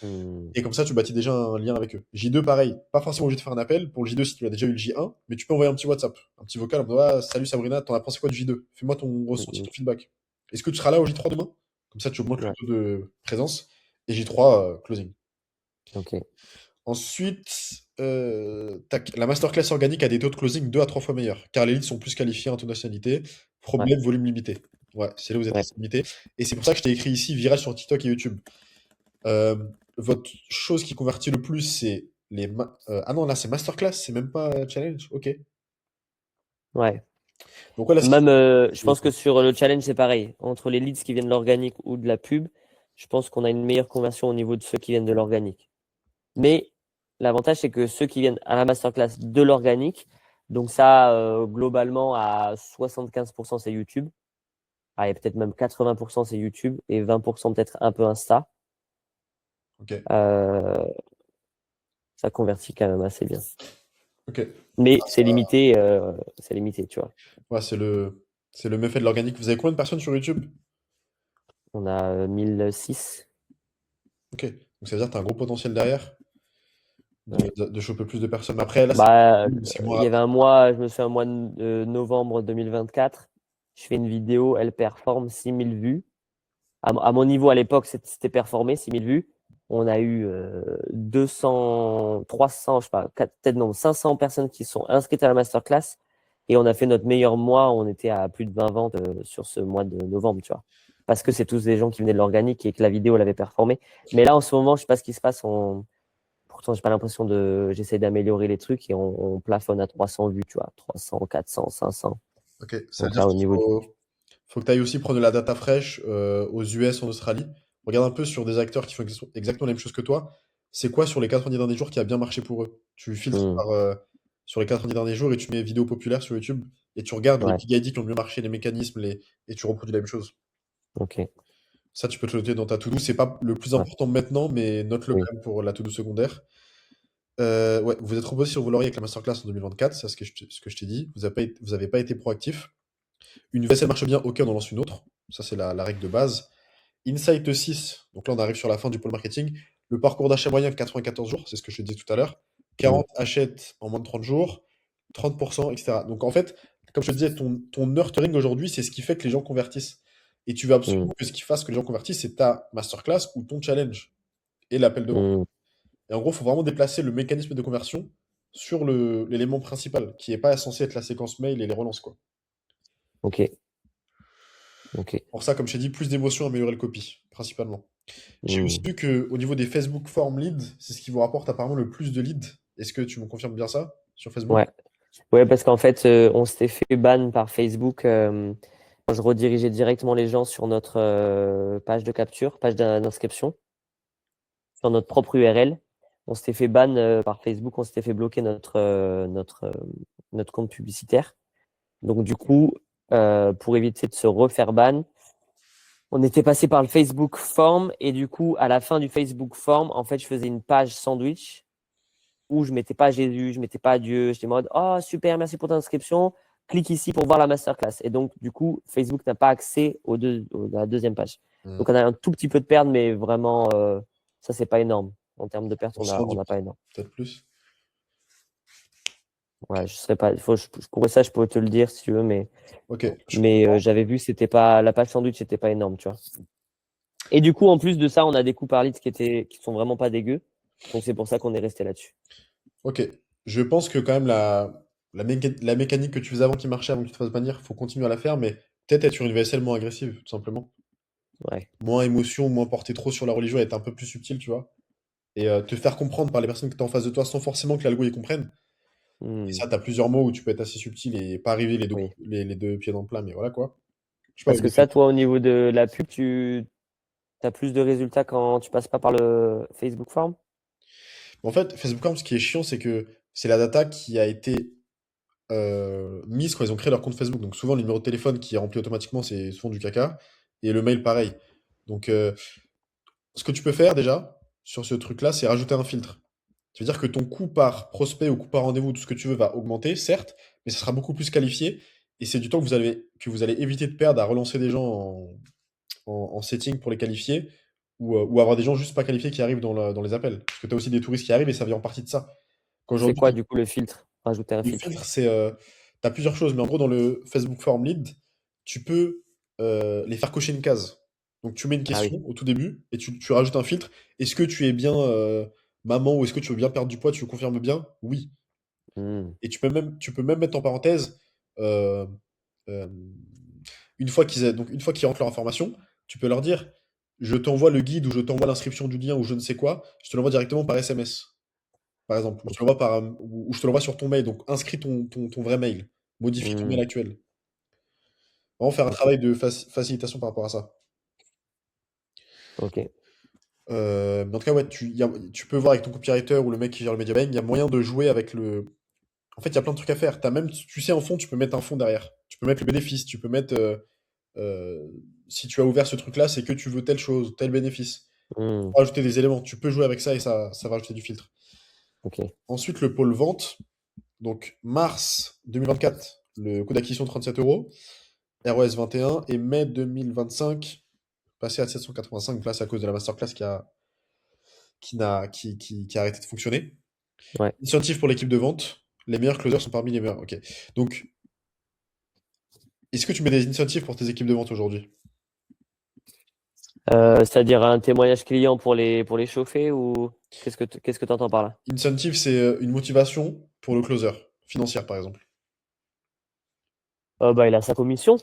B: hmm,
A: Et comme ça, tu bâtis déjà un lien avec eux. J2, pareil. Pas forcément obligé de faire un appel. Pour le J2, si tu as déjà eu le J1, mais tu peux envoyer un petit WhatsApp, un petit vocal en mode ah, salut Sabrina, t'en as pensé quoi du J2? Fais-moi ton ressenti,
B: hmm,
A: ton feedback. Est-ce que tu seras là au J3 demain? Comme ça, tu augmentes
B: hmm.
A: le
B: Ouais,
A: taux de présence. Et J3, closing.
B: ok.
A: Ensuite, tac, la masterclass organique a des taux de closing 2 à 3 fois meilleurs, car les leads sont plus qualifiés en internationalité.
B: Ouais,
A: Problème, volume limité. Ouais, c'est là où vous êtes
B: ouais,
A: assez limité. Et c'est pour ça que je t'ai écrit ici viral sur TikTok et YouTube. Euh, Votre chose qui convertit le plus, c'est ah non, là, c'est masterclass, c'est même pas challenge. Ok.
B: ouais.
A: Donc, voilà, ce qui...
B: Même, je pense que sur le challenge, c'est pareil. Entre les leads qui viennent de l'organique ou de la pub, je pense qu'on a une meilleure conversion au niveau de ceux qui viennent de l'organique. Mais l'avantage, c'est que ceux qui viennent à la masterclass de l'organique, donc ça, globalement, à 75%, c'est YouTube. Ah, et peut-être même 80%, c'est YouTube et 20% peut-être un peu Insta.
A: Ok.
B: Euh, Ça convertit quand même assez bien.
A: Ok.
B: Mais c'est limité, tu vois.
A: Ouais, c'est le méfait de l'organique. Vous avez combien de personnes sur YouTube?
B: On a 1006.
A: Ok. Donc ça veut dire que tu as un gros potentiel derrière
B: Ouais.
A: de choper plus de personnes. Mais après, là,
B: Bah,
A: c'est moins
B: il y avait
A: rapide.
B: un mois, je me souviens, un mois de novembre 2024, je fais une vidéo, elle performe 6000 vues. À mon niveau, à l'époque, c'était performé, 6000 vues. On a eu 200, 300, je sais pas, peut-être non, 500 personnes qui sont inscrites à la masterclass. Et on a fait notre meilleur mois, on était à plus de 20 ventes sur ce mois de novembre, tu vois. Parce que c'est tous des gens qui venaient de l'organique et que la vidéo, elle avait performé. Mais là, en ce moment, je sais pas ce qui se passe. Pourtant, j'ai pas l'impression de. J'essaie d'améliorer les trucs et on plafonne à 300 vues, tu vois. 300, 400, 500.
A: Ok. Ça veut
B: Donc
A: dire
B: là, au
A: qu'il
B: niveau du.
A: faut que tu ailles aussi prendre de la data fraîche aux US, en Australie. Regarde un peu sur des acteurs qui font exactement la même chose que toi. C'est quoi sur les 90 derniers jours qui a bien marché pour eux? Tu filtres
B: Hmm,
A: sur les 90 derniers jours et tu mets vidéos populaires sur YouTube et tu regardes les
B: ouais,
A: big ID qui ont le mieux marché, les mécanismes, et tu reproduis la même chose.
B: ok.
A: Ça, tu peux te le noter dans ta to-do. C'est pas le plus
B: Ouais,
A: important maintenant, mais note-le
B: oui.
A: quand même pour la to-do secondaire. Ouais, vous êtes reposé sur vos lauriers avec la masterclass en 2024, c'est ce que je t'ai dit. Vous avez pas été proactif. Une vaisselle marche bien, ok, on en lance une autre. Ça, c'est la règle de base. Insight 6, donc là, on arrive sur la fin du pôle marketing. Le parcours d'achat moyen, 94 jours, c'est ce que je te disais tout à l'heure.
B: Hmm,
A: 40 achètent en moins de 30 jours, 30%, etc. Donc en fait, comme je te disais, ton nurturing aujourd'hui, c'est ce qui fait que les gens convertissent. Et tu veux
B: hmm,
A: absolument que ce qui fasse que les gens convertissent, c'est ta masterclass ou ton challenge et l'appel de vente.
B: hmm.
A: Et en gros, il faut vraiment déplacer le mécanisme de conversion sur l'élément principal, qui n'est pas censé être la séquence mail et les relances, quoi.
B: Ok, ok.
A: Pour ça, comme je t'ai dit, plus d'émotion, améliorer le copy, principalement. J'ai aussi
B: Hmm.
A: vu qu'au niveau des Facebook Form Leads, c'est ce qui vous rapporte apparemment le plus de leads. Est-ce que tu me confirmes bien ça sur Facebook?
B: Ouais. Ouais, parce qu'en fait, on s'était fait ban par Facebook quand je redirigeais directement les gens sur notre page de capture, page d'inscription, sur notre propre URL. On s'était fait ban par Facebook, on s'était fait bloquer notre compte publicitaire. Donc, du coup, pour éviter de se refaire ban, on était passé par le Facebook Form et du coup, à la fin du Facebook Form, en fait, je faisais une page sandwich où je mettais pas Jésus, je mettais pas Dieu, j'étais en mode oh super, merci pour ton inscription, clique ici pour voir la masterclass. Et donc du coup, Facebook n'a pas accès à la deuxième page.
A: Hmm,
B: Donc on a un tout petit peu de perte, mais vraiment ça c'est pas énorme. En termes de perte,
A: pour cent,
B: on n'a pas énorme.
A: peut-être plus.
B: Ouais, je serais pas, je pourrais ça, je pourrais te le dire si tu veux,
A: Ok, je
B: mais
A: comprends.
B: j'avais vu c'était pas la page sandwich, c'était pas énorme, tu vois. Et du coup, en plus de ça, on a des coûts par lead qui sont vraiment pas dégueux. Donc c'est pour ça qu'on est resté là-dessus.
A: Ok, je pense que quand même la mécanique que tu faisais avant qui marchait, avant que tu te fasses bannir, faut continuer à la faire, mais peut-être être sur une VSL moins agressive, tout simplement.
B: Ouais.
A: Moins émotion, moins porter trop sur la religion, être un peu plus subtil, tu vois. Et te faire comprendre par les personnes que tu as en face de toi sans forcément que l'algo y comprenne. Et
B: Hmm,
A: ça, tu as plusieurs mots où tu peux être assez subtil et pas arriver
B: oui.
A: les deux pieds dans le plat, mais voilà quoi. Je sais pas,
B: Parce que ça, toi, au niveau de la pub, tu as plus de résultats quand tu passes pas par le Facebook Form?
A: en fait, Facebook Arms, ce qui est chiant, c'est que c'est la data qui a été mise quand ils ont créé leur compte Facebook. Donc souvent, le numéro de téléphone qui est rempli automatiquement, c'est souvent du caca. Et le mail, pareil. Donc, ce que tu peux faire déjà sur ce truc-là, c'est rajouter un filtre. Ça veut dire que ton coût par prospect ou coût par rendez-vous, tout ce que tu veux, va augmenter, certes, mais ça sera beaucoup plus qualifié. Et c'est du temps que vous allez éviter de perdre à relancer des gens en setting pour les qualifier ou avoir des gens juste pas qualifiés qui arrivent dans les appels. Parce que tu as aussi des touristes qui arrivent et ça vient en partie de ça.
B: C'est
A: Qu'aujourd'hui,
B: quoi, du coup, le filtre? Rajouter un
A: le
B: filtre.
A: filtre, c'est. Tu as plusieurs choses, mais en gros, dans le Facebook Form Lead, tu peux les faire cocher une case. Donc, tu mets une
B: Ah oui.
A: question au tout début et tu rajoutes un filtre. Est-ce que tu es bien maman ou est-ce que tu veux bien perdre du poids? Tu le confirmes bien? Oui.
B: Hmm,
A: Et tu peux même mettre en parenthèse, euh, euh, une fois qu'ils rentrent leur information, tu peux leur dire, je t'envoie le guide ou je t'envoie l'inscription du lien ou je ne sais quoi, je te l'envoie directement par SMS, par exemple, ou je te
B: ok.
A: l'envoie ou je te l'envoie sur ton mail, donc inscris ton vrai mail, modifie ton mail
B: Hmm,
A: actuel. Vraiment faire un
B: ok.
A: travail de facilitation par rapport à ça.
B: Ok.
A: Mais en tout cas, ouais, tu peux voir avec ton copywriter ou le mec qui gère le media buying, il y a moyen de jouer avec le. En fait, il y a plein de trucs à faire. T'as même, tu sais, en fond, tu peux mettre un fond derrière. Tu peux mettre le bénéfice, tu peux mettre. Euh, si tu as ouvert ce truc-là, c'est que tu veux telle chose, tel bénéfice.
B: Hmm,
A: Rajouter des éléments, tu peux jouer avec ça et ça va rajouter du filtre.
B: ok.
A: Ensuite, le pôle vente. Donc, mars 2024, le coût d'acquisition 37 euros, ROS 21, et mai 2025, passé à 785. Donc là, c'est à cause de la masterclass qui a. qui a arrêté de fonctionner.
B: Ouais.
A: Incentive pour l'équipe de vente, les meilleurs closers sont parmi les meilleurs. Ok. Donc, est-ce que tu mets des incentives pour tes équipes de vente aujourd'hui?
B: C'est-à-dire un témoignage client pour les chauffer ou qu'est-ce que tu entends par là?
A: Incentive, c'est une motivation pour le closer, financière par exemple.
B: Bah, il a sa commission.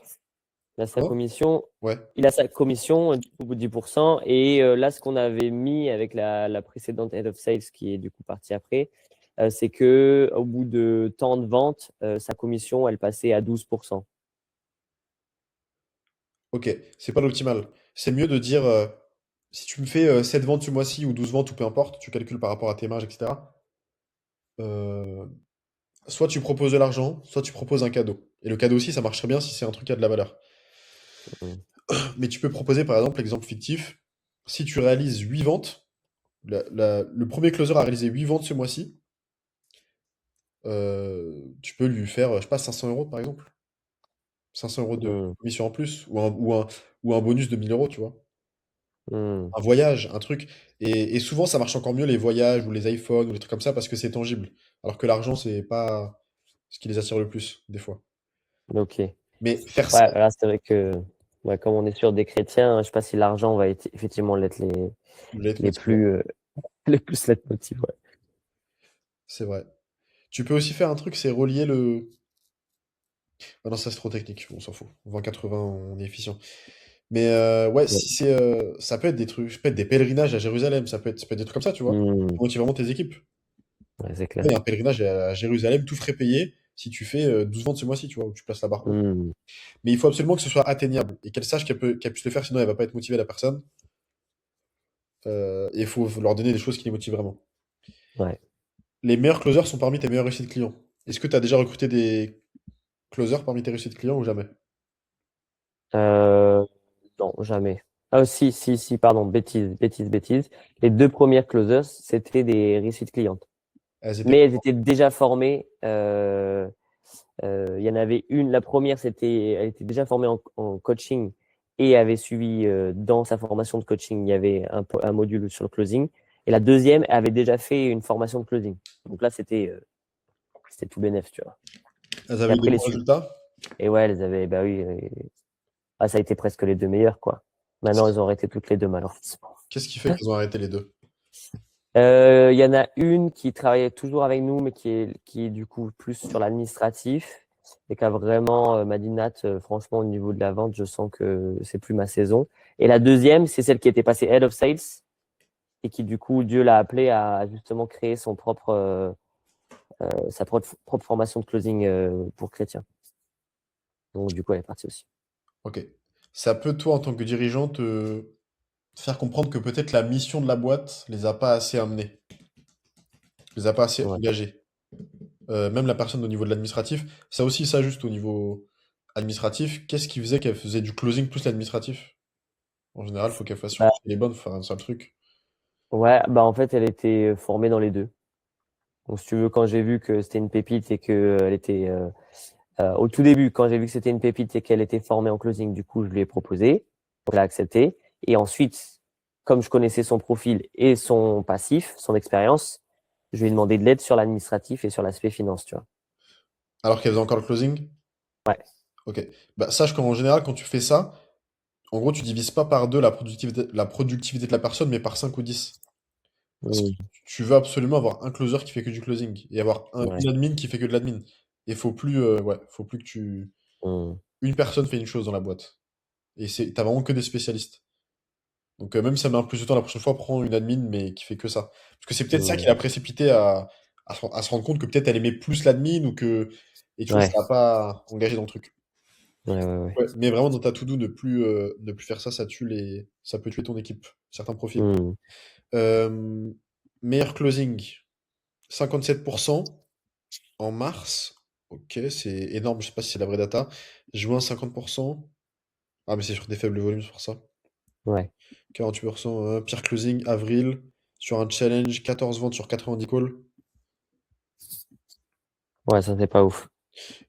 B: Il a sa
A: Comment?
B: commission.
A: Ouais.
B: Il a sa commission, du coup, 10%. Et là, ce qu'on avait mis avec la précédente Head of Sales, qui est du coup partie après, c'est que au bout de tant de ventes, sa commission, elle passait à 12%.
A: Ok, c'est pas l'optimal. C'est mieux de dire, si tu me fais 7 ventes ce mois-ci ou 12 ventes ou peu importe, tu calcules par rapport à tes marges, etc. euh, Soit tu proposes de l'argent, soit tu proposes un cadeau. Et le cadeau aussi, ça marche très bien si c'est un truc qui a de la valeur.
B: Mm.
A: Mais tu peux proposer, par exemple, exemple fictif, si tu réalises 8 ventes, le premier closer a réalisé 8 ventes ce mois-ci, tu peux lui faire, je sais pas, 500 euros par exemple. 500 euros de
B: Mm.
A: commission en plus, ou un bonus de 1000 euros, tu vois.
B: Mm.
A: Un voyage, un truc. Et souvent, ça marche encore mieux les voyages ou les iPhones ou les trucs comme ça parce que c'est tangible. Alors que l'argent, c'est pas ce qui les attire le plus, des fois.
B: Ok. Ouais,
A: Mais faire ça,
B: là, c'est vrai que ouais, comme on est sur des chrétiens, je sais pas si l'argent va être effectivement l'être
A: le
B: les
A: leitmotiv, ouais,
B: plus, les plus leitmotiv, ouais.
A: c'est vrai. Tu peux aussi faire un truc, c'est relier le. Ah non, ça c'est trop technique, on s'en fout. 20-80, on est efficient. Mais ouais,
B: Ouais.
A: si c'est, ça peut être des trucs, ça peut être des pèlerinages à Jérusalem, ça peut être des trucs comme ça, tu vois.
B: Mm.
A: Pour motiver vraiment tes équipes.
B: Ouais, c'est clair.
A: Ouais, un pèlerinage à Jérusalem, tout frais payé, si tu fais 12 ventes ce mois-ci, tu vois, où tu places la barre haute.
B: Mm.
A: Mais il faut absolument que ce soit atteignable et qu'elle sache qu'elle puisse le faire, sinon elle va pas être motivée, la personne. Et il faut leur donner des choses qui les motivent vraiment.
B: Ouais.
A: Les meilleurs closers sont parmi tes meilleures réussites clients. Est-ce que tu as déjà recruté des closers parmi tes réussites clients ou jamais?
B: Euh, non, jamais. Ah, si, pardon, bêtise. Les deux premières closers, c'était des réussites clientes.
A: Elles étaient
B: Mais elles
A: comment?
B: étaient déjà formées. Il y en avait une, la première, elle était déjà formée en coaching et avait suivi dans sa formation de coaching, il y avait un module sur le closing. Et la deuxième avait déjà fait une formation de closing. Donc là, c'était tout bénef, tu vois.
A: Elles
B: Et
A: avaient eu des
B: après, les
A: bons
B: suites.
A: résultats?
B: Et ouais, elles avaient, bah oui, ah, ça a été presque les deux meilleures, quoi. Maintenant, elles ont arrêté toutes les deux, malheureusement.
A: Qu'est-ce qui fait qu'elles ont arrêté les deux?
B: Il y en a une qui travaillait toujours avec nous, mais qui est du coup plus sur l'administratif et qui a vraiment m'a dit Nat, franchement, au niveau de la vente, je sens que c'est plus ma saison. Et la deuxième, c'est celle qui était passée Head of Sales et qui, du coup, Dieu l'a appelée à justement créer sa propre formation de closing pour chrétiens. Donc, du coup, elle est partie aussi.
A: Ok. Ça peut, toi, en tant que dirigeant, te faire comprendre que peut-être la mission de la boîte les a pas assez amenés, les a pas assez
B: Ouais.
A: engagés. Même la personne au niveau de l'administratif, ça aussi, ça juste au niveau administratif, qu'est-ce qui faisait qu'elle faisait du closing plus l'administratif? En général, faut qu'elle fasse sûr
B: Bah,
A: qu'elle est bonne, faut faire un seul truc.
B: ouais, bah en fait, elle était formée dans les deux. Donc, si tu veux, quand j'ai vu que c'était une pépite et que elle était au tout début, quand j'ai vu que c'était une pépite et qu'elle était formée en closing, du coup, je lui ai proposé. Donc, elle a accepté. Et ensuite, comme je connaissais son profil et son passif, son expérience, je lui ai demandé de l'aide sur l'administratif et sur l'aspect finance, tu vois.
A: Alors qu'elle faisait encore le closing?
B: Ouais.
A: Ok. Bah, sache qu'en général, quand tu fais ça, en gros, tu divises pas par deux la productivité de la personne, mais par 5 ou 10. Parce que
B: Mm.
A: tu veux absolument avoir un closer qui fait que du closing et avoir
B: Ouais.
A: une admin qui fait que de l'admin. Et faut plus que
B: Mm.
A: une personne fait une chose dans la boîte. Et t'as vraiment que des spécialistes. Donc même si ça met un plus de temps la prochaine fois, prends une admin mais qui fait que ça. Parce que c'est peut-être ça qui
B: Mm.
A: l'a précipité à se rendre compte que peut-être elle aimait plus l'admin ou que. Et tu vois,
B: Ouais.
A: ça l'a pas engagé dans le truc.
B: Ouais.
A: Ouais, mais vraiment dans ta to-do, ne plus faire ça, ça peut tuer ton équipe, certains profils.
B: Mm.
A: Euh, Meilleur closing, 57% en mars. Ok, c'est énorme, je sais pas si c'est la vraie data. Juin, 50%. Ah, mais c'est sur des faibles volumes, c'est pour ça.
B: Ouais.
A: 48%, pire closing, avril, sur un challenge, 14 ventes sur 90 calls.
B: Ouais, ça, c'est pas ouf.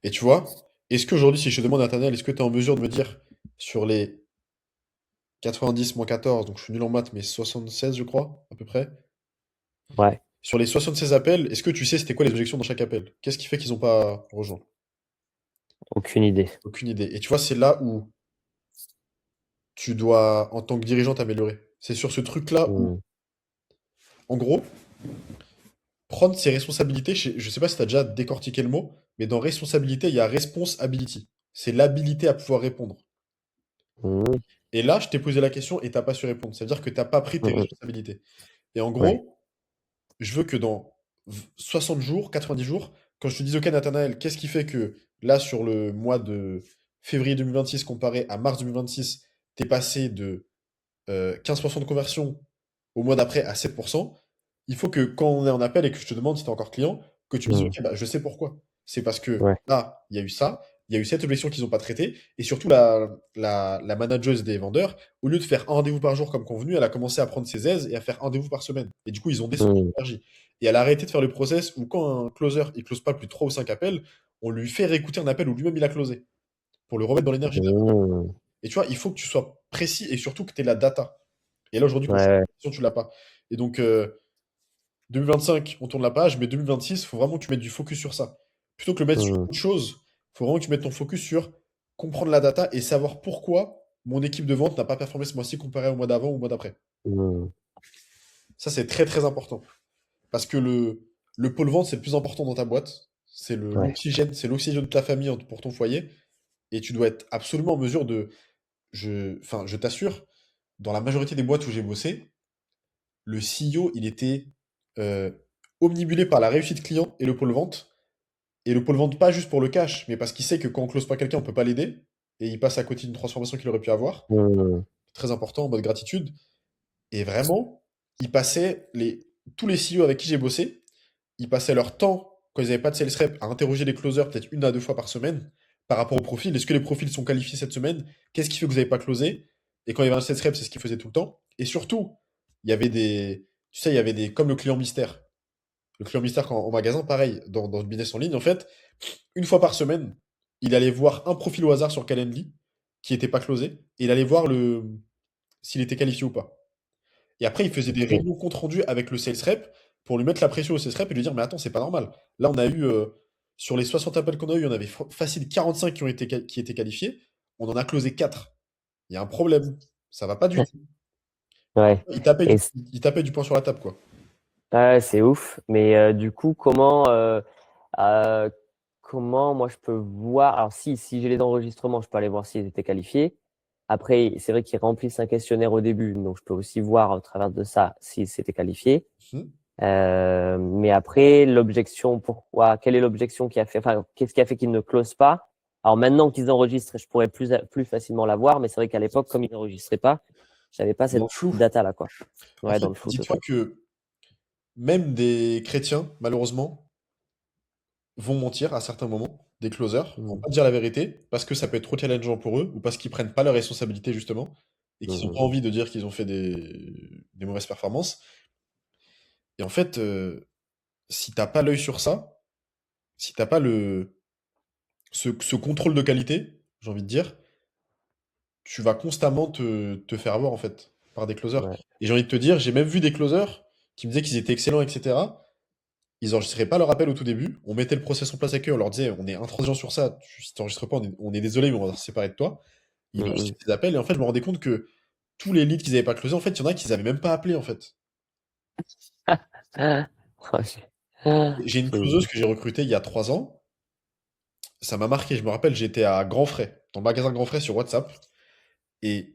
A: Et tu vois, est-ce qu'aujourd'hui, si je te demande, Nathaniel, est-ce que tu es en mesure de me dire sur les 90 moins 14, donc je suis nul en maths, mais 76, je crois, à peu près,
B: Ouais,
A: Sur les 76 appels, est-ce que tu sais c'était quoi les objections dans chaque appel? Qu'est-ce qui fait qu'ils n'ont pas rejoint?
B: aucune idée.
A: Aucune idée. Et tu vois, c'est là où tu dois, en tant que dirigeant, t'améliorer. C'est sur ce truc-là où,
B: Hmm.
A: en gros, prendre ses responsabilités, je sais pas si tu as déjà décortiqué le mot, mais dans responsabilité, il y a responsibility. C'est l'habilité à pouvoir répondre.
B: Hmm.
A: Et là, je t'ai posé la question et t'as pas su répondre. Ça veut dire que t'as pas pris tes
B: Hmm, hmm.
A: responsabilités. Et en
B: Ouais.
A: gros, je veux que dans 60 jours, 90 jours, quand je te dis, OK, Nathanaël, qu'est-ce qui fait que là, sur le mois de février 2026 comparé à mars 2026, t'es passé de 15% de conversion au mois d'après à 7%, il faut que quand on est en appel et que je te demande si tu es encore client, que tu me dises,
B: Hmm.
A: OK, bah, je sais pourquoi. C'est parce que
B: Ouais.
A: là, il y a eu ça, il y a eu cette objection qu'ils n'ont pas traitée, et surtout la manageuse des vendeurs, au lieu de faire un rendez-vous par jour comme convenu, elle a commencé à prendre ses aises et à faire un rendez-vous par semaine. Et du coup, ils ont descendu
B: Hmm.
A: l'énergie. Et elle a arrêté de faire le process où quand un closer, il close pas plus de 3 ou 5 appels, on lui fait réécouter un appel où lui-même il a closé, pour le remettre dans l'énergie.
B: Hmm.
A: Et tu vois, il faut que tu sois précis et surtout que tu aies la data. Et là, aujourd'hui, quand je suis
B: Ouais.
A: en question, tu l'as pas. Et donc, 2025, on tourne la page, mais 2026, il faut vraiment que tu mettes du focus sur ça. Plutôt que le mettre sur
B: Hmm.
A: autre chose, il faut vraiment que tu mettes ton focus sur comprendre la data et savoir pourquoi mon équipe de vente n'a pas performé ce mois-ci comparé au mois d'avant ou au mois d'après.
B: Hmm.
A: Ça, c'est très très important. Parce que le pôle vente, c'est le plus important dans ta boîte. C'est
B: Ouais.
A: l'oxygène de ta famille pour ton foyer. Et tu dois être absolument en mesure de. Enfin, je t'assure, dans la majorité des boîtes où j'ai bossé, le CEO, il était euh, omnibulé par la réussite client et le pôle vente. Et le pôle vente, pas juste pour le cash, mais parce qu'il sait que quand on close pas quelqu'un, on peut pas l'aider. Et il passe à côté d'une transformation qu'il aurait pu avoir.
B: Hmm.
A: Très important, en mode gratitude. Et vraiment, il passait tous les CEO avec qui j'ai bossé, ils passaient leur temps, quand ils n'avaient pas de sales rep, à interroger les closers peut-être 1 à 2 fois par semaine par rapport au profil. Est-ce que les profils sont qualifiés cette semaine? Qu'est-ce qui fait que vous n'avez pas closé? Et quand il y avait un sales rep, c'est ce qu'ils faisaient tout le temps. Et surtout, il y avait des. Tu sais, il y avait des. Comme le client mystère. Le client mystère en magasin, pareil, dans le business en ligne, en fait, 1 fois par semaine, il allait voir un profil au hasard sur Calendly qui n'était pas closé, et il allait voir s'il était qualifié ou pas. Et après, il faisait des
B: Ok.
A: réunions compte rendu avec le sales rep pour lui mettre la pression au sales rep et lui dire, mais attends, c'est pas normal. Là, on a eu, sur les 60 appels qu'on a eu, il y en avait facile 45 qui étaient qualifiés. On en a closé 4. Il y a un problème. Ça va pas du tout.
B: Ouais. Et
A: Il tapait du poing sur la table, quoi.
B: ouais, c'est ouf. Mais du coup, euh, comment moi je peux voir? Alors si j'ai les enregistrements, je peux aller voir s'ils étaient qualifiés. Après, c'est vrai qu'ils remplissent un questionnaire au début, donc je peux aussi voir au travers de ça s'ils s'étaient qualifiés.
A: Mhm.
B: Mais après, l'objection, pourquoi? Quelle est l'objection qui a fait? Enfin, qu'est-ce qui a fait qu'ils ne closent pas? Alors maintenant qu'ils enregistrent, je pourrais plus facilement la voir, mais c'est vrai qu'à l'époque, comme ils n'enregistraient pas, j'avais pas
A: Dans
B: cette
A: le flou.
B: data là, quoi.
A: En
B: Ouais,
A: fait,
B: dans le flou
A: dis-toi
B: total.
A: que même des chrétiens, malheureusement, vont mentir à certains moments, des closers, vont
B: Mm,
A: pas dire la vérité, parce que ça peut être trop challengeant pour eux, ou parce qu'ils prennent pas leurs responsabilités, justement, et qu'ils ont pas
B: mm,
A: envie de dire qu'ils ont fait des mauvaises performances. Et en fait, si t'as pas l'œil sur ça, si t'as pas ce contrôle de qualité, j'ai envie de dire, tu vas constamment te faire avoir, en fait, par des closers.
B: ouais.
A: Et j'ai envie de te dire, j'ai même vu des closers qui me disaient qu'ils étaient excellents, etc. Ils enregistraient pas leur appel au tout début. On mettait le process en place avec eux. On leur disait, on est intransigeant sur ça. Si t'enregistres pas, on est désolé, mais on va se séparer de toi. Ils
B: Mm,
A: enregistraient des appels. Et en fait, je me rendais compte que tous les leads qu'ils avaient pas closés, en fait, il y en a qui avaient même pas appelé, en fait.
B: mm.
A: J'ai une
B: C'est-
A: closeuse que j'ai recrutée il y a 3 ans. Ça m'a marqué. Je me rappelle, j'étais à Grand Frais, dans le magasin Grand Frais sur WhatsApp. Et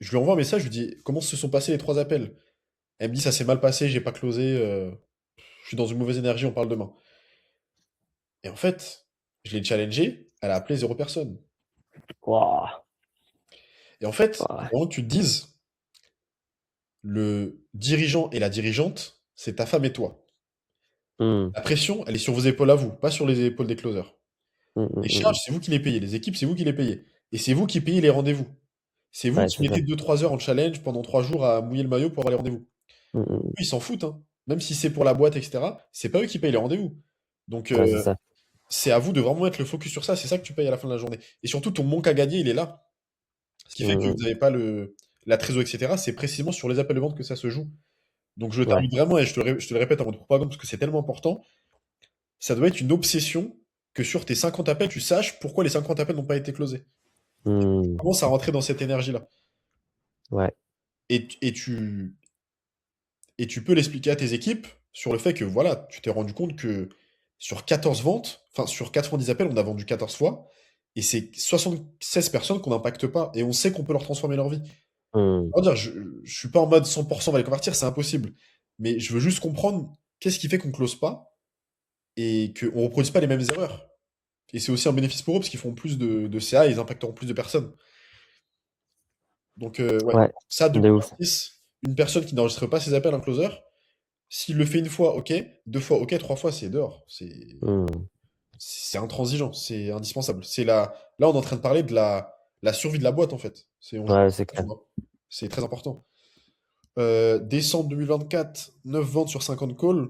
A: je lui envoie un message. Je lui dis, comment se sont passés les 3 appels? Elle me dit, ça s'est mal passé, j'ai pas closé. Je suis dans une mauvaise énergie, on parle demain. Et en fait, je l'ai challengée. Elle a appelé 0 personne.
B: Ouah,
A: Et en fait,
B: ouah.
A: avant que tu te dises, le dirigeant et la dirigeante, c'est ta femme et toi.
B: Mm,
A: La pression, elle est sur vos épaules à vous, pas sur les épaules des closers.
B: mm, mm,
A: Les charges,
B: mm.
A: c'est vous qui les payez. Les équipes, c'est vous qui les payez. Et c'est vous qui payez les rendez-vous. C'est vous
B: Ouais,
A: qui
B: c'est ça.
A: mettez 2 3 heures en challenge pendant 3 jours à mouiller le maillot pour avoir les rendez-vous.
B: Mm, mm.
A: Eux, ils s'en foutent, hein. Même si c'est pour la boîte, etc., c'est pas eux qui payent les rendez-vous. Donc,
B: Ouais, c'est ça.
A: c'est à vous de vraiment mettre le focus sur ça. C'est ça que tu payes à la fin de la journée. Et surtout, ton manque à gagner, il est là. Ce qui fait que
B: Mm,
A: vous n'avez pas la trésor, etc. C'est précisément sur les appels de vente que ça se joue. Donc je
B: Ouais.
A: t'invite vraiment, et je te le répète en mode propagande parce que c'est tellement important, ça doit être une obsession que sur tes 50 appels, tu saches pourquoi les 50 appels n'ont pas été closés.
B: Hmm.
A: Commence à rentrer dans cette énergie-là.
B: Ouais.
A: Et, et tu, et tu peux l'expliquer à tes équipes sur le fait que voilà, tu t'es rendu compte que sur 14 ventes, enfin sur 90 appels, on a vendu 14 fois, et c'est 76 personnes qu'on n'impacte pas, et on sait qu'on peut leur transformer leur vie.
B: Hmm.
A: On va dire, je suis pas en mode 100% on va les convertir, c'est impossible. Mais je veux juste comprendre qu'est-ce qui fait qu'on close pas et qu'on reproduise pas les mêmes erreurs. Et c'est aussi un bénéfice pour eux parce qu'ils font plus de CA et ils impacteront plus de personnes. Donc, ouais,
B: Ouais.
A: ça,
B: De ouf.
A: 2026, une personne qui n'enregistre pas ses appels, un closer, s'il le fait une fois, ok, deux fois, ok, trois fois, c'est dehors.
B: Hmm.
A: C'est intransigeant, c'est indispensable. Là, on est en train de parler de la survie de la boîte, en fait. On joue,
B: Ouais, c'est
A: tu
B: clair.
A: vois. C'est très important. Décembre 2024, 9 ventes sur 50 calls.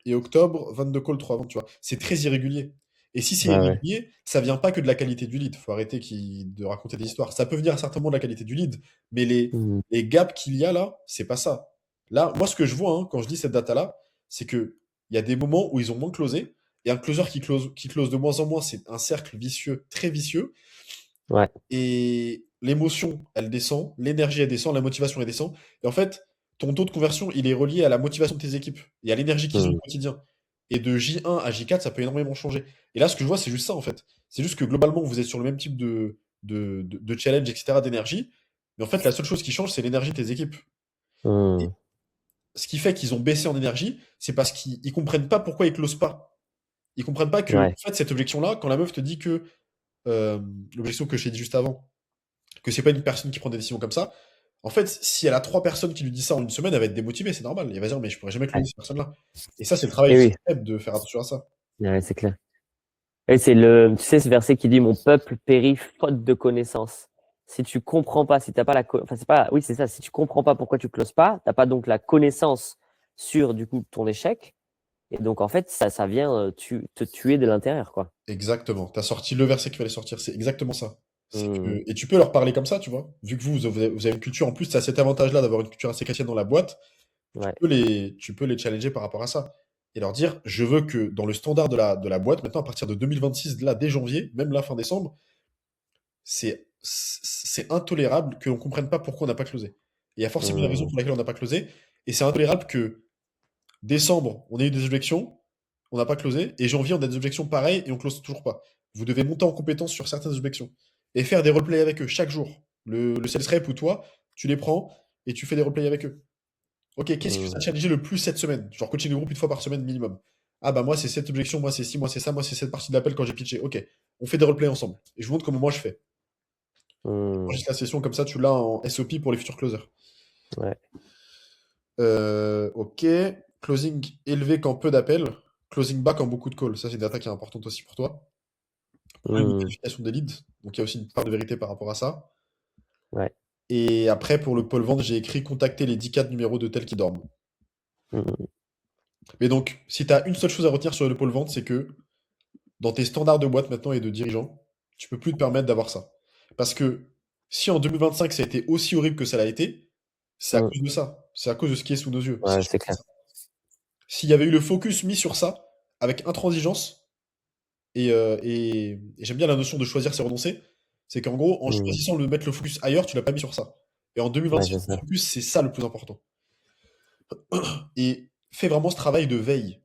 A: Et octobre, 22 calls, 3 ventes, tu vois. C'est très irrégulier. Et si c'est
B: Ouais, ouais.
A: irrégulier, ça vient pas que de la qualité du lead. Faut arrêter de raconter des histoires. Ça peut venir certainement de la qualité du lead, mais
B: Hmm.
A: les gaps qu'il y a là, c'est pas ça. Là, moi, ce que je vois quand je dis cette data-là, c'est que il y a des moments où ils ont moins closé, et un closer qui close de moins en moins, c'est un cercle vicieux, très vicieux.
B: Ouais.
A: Et l'émotion, elle descend, l'énergie, elle descend, la motivation, elle descend. Et en fait, ton taux de conversion, il est relié à la motivation de tes équipes et à l'énergie qu'ils ont
B: Hmm.
A: au quotidien. Et de J1 à J4, ça peut énormément changer. Et là, ce que je vois, c'est juste ça, en fait. C'est juste que globalement, vous êtes sur le même type de challenge, etc., d'énergie. Mais en fait, la seule chose qui change, c'est l'énergie de tes équipes. Et
B: Hmm.
A: ce qui fait qu'ils ont baissé en énergie, c'est parce qu'ils comprennent pas pourquoi ils closent pas. Ils comprennent pas que,
B: Ouais.
A: en fait, cette objection-là, quand la meuf te dit que, euh, l'objection que je t'ai dit juste avant, que c'est pas une personne qui prend des décisions comme ça. En fait, si elle a trois personnes qui lui disent ça en une semaine, elle va être démotivée, c'est normal. Elle va dire, mais je pourrais jamais closer
B: Ouais.
A: cette personne-là. Et ça, c'est le travail
B: Et
A: du
B: oui.
A: step de faire attention à ça.
B: Ouais, c'est clair. Et tu sais, ce verset qui dit, mon peuple périt faute de connaissance. Si tu comprends pas, si t'as pas enfin, c'est pas, oui, c'est ça. Si tu comprends pas pourquoi tu closes pas, t'as pas donc la connaissance sur, du coup, ton échec. Et donc, en fait, ça vient te tuer de l'intérieur, quoi.
A: Exactement. T'as sorti le verset qu'il fallait sortir, c'est exactement ça.
B: Hmm.
A: Et tu peux leur parler comme ça, tu vois. Vu que vous avez une culture, en plus, tu as cet avantage-là d'avoir une culture assez chrétienne dans la boîte,
B: Ouais.
A: tu peux les challenger par rapport à ça. Et leur dire, je veux que dans le standard de la boîte, maintenant, à partir de 2026, là, dès janvier, même là, fin décembre, c'est intolérable que l'on comprenne pas pourquoi on n'a pas closé. Et il y a forcément une raison
B: Hmm.
A: pour laquelle on n'a pas closé. Et c'est intolérable que décembre, on ait eu des objections, on n'a pas closé, et janvier, on a des objections pareilles et on close toujours pas. Vous devez monter en compétence sur certaines objections et faire des roleplays avec eux chaque jour. Le sales rep ou toi, tu les prends et tu fais des roleplays avec eux. Ok, qu'est-ce qui vous
B: Hmm.
A: a challengé le plus cette semaine? Genre coaching de groupe une fois par semaine minimum. Ah bah moi c'est cette objection, moi c'est ci, moi c'est ça, moi c'est cette partie de l'appel quand j'ai pitché. Ok, on fait des roleplays ensemble. Et je vous montre comment moi je fais.
B: Hmm.
A: Enregistre la session comme ça, tu l'as en SOP pour les futurs closers.
B: Ouais.
A: Ok. Closing élevé quand peu d'appels. Closing bas quand beaucoup de calls. Ça, c'est une data qui est importante aussi pour toi. Problème de
B: Hmm.
A: qualification des leads. Donc, il y a aussi une part de vérité par rapport à ça.
B: Ouais.
A: Et après, pour le pôle vente, j'ai écrit contacter les 10 4 numéros d'hôtels qui dorment.
B: Hmm.
A: Mais donc, si tu as une seule chose à retenir sur le pôle vente, c'est que dans tes standards de boîte maintenant et de dirigeants, tu peux plus te permettre d'avoir ça. Parce que si en 2025 ça a été aussi horrible que ça l'a été, c'est à
B: Hmm.
A: cause de ça. C'est à cause de ce qui est sous nos yeux.
B: Ouais, c'est clair.
A: S'il y avait eu le focus mis sur ça, avec intransigeance, et j'aime bien la notion de choisir, c'est renoncer, c'est qu'en gros, en
B: Hmm.
A: choisissant de mettre le focus ailleurs, tu l'as pas mis sur ça. Et en
B: Ouais,
A: 2026,
B: c'est
A: le
B: ça.
A: focus, c'est ça le plus important. Et fais vraiment ce travail de veille,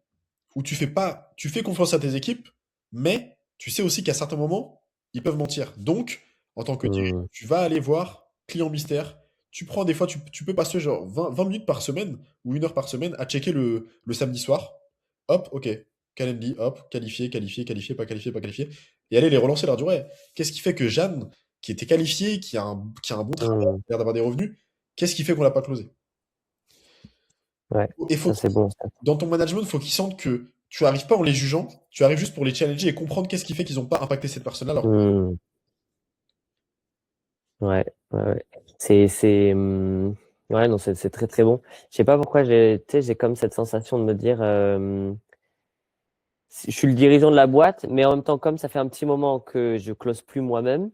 A: où tu fais confiance à tes équipes, mais tu sais aussi qu'à certains moments, ils peuvent mentir. Donc, en tant que dirigeant,
B: Hmm.
A: tu vas aller voir client mystère, tu prends des fois, tu peux passer genre 20 minutes par semaine ou une heure par semaine à checker le samedi soir. Hop, ok. Calendly, hop, qualifié, qualifié, qualifié, pas qualifié, pas qualifié. Et aller les relancer, leur dire, ouais, qu'est-ce qui fait que Jeanne, qui était qualifiée, qui a un bon travail, qui
B: Hmm.
A: a l'air d'avoir des revenus, qu'est-ce qui fait qu'on l'a pas closé?
B: Ouais.
A: Et faut
B: Ça, c'est bon, ça.
A: dans ton management, il faut qu'ils sentent que tu arrives pas en les jugeant, tu arrives juste pour les challenger et comprendre qu'est-ce qui fait qu'ils n'ont pas impacté cette personne-là.
B: Hmm. Ouais, ouais, ouais. Ouais, non, c'est très, très bon. Je sais pas pourquoi tu sais, j'ai comme cette sensation de me dire, je suis le dirigeant de la boîte, mais en même temps, comme ça fait un petit moment que je close plus moi-même,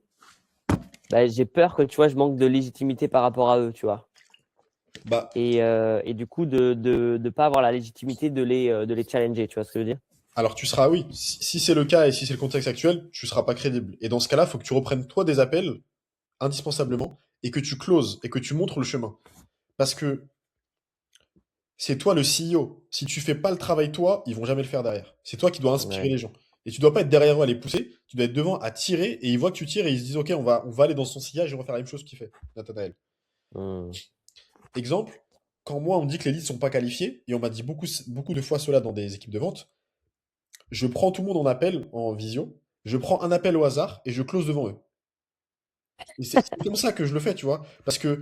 B: bah, j'ai peur que, tu vois, je manque de légitimité par rapport à eux, tu vois.
A: Bah,
B: et du coup de pas avoir la légitimité de les challenger, tu vois ce que je veux dire?
A: alors tu seras, oui, si c'est le cas et si c'est le contexte actuel, tu seras pas crédible. Et dans ce cas-là, il faut que tu reprennes toi des appels, indispensablement, et que tu closes, et que tu montres le chemin. Parce que c'est toi le CEO. Si tu fais pas le travail toi, ils vont jamais le faire derrière. C'est toi qui dois inspirer
B: Ouais.
A: les gens. Et tu dois pas être derrière eux à les pousser, tu dois être devant à tirer, et ils voient que tu tires, et ils se disent, ok, on va aller dans son sillage et on va faire la même chose qu'il fait, Nathanaël.
B: Mmh.
A: Exemple, quand moi on me dit que les leads sont pas qualifiés, et on m'a dit beaucoup, beaucoup de fois cela dans des équipes de vente, je prends tout le monde en appel, en visio, je prends un appel au hasard et je close devant eux. Et c'est comme ça que je le fais, tu vois. Parce que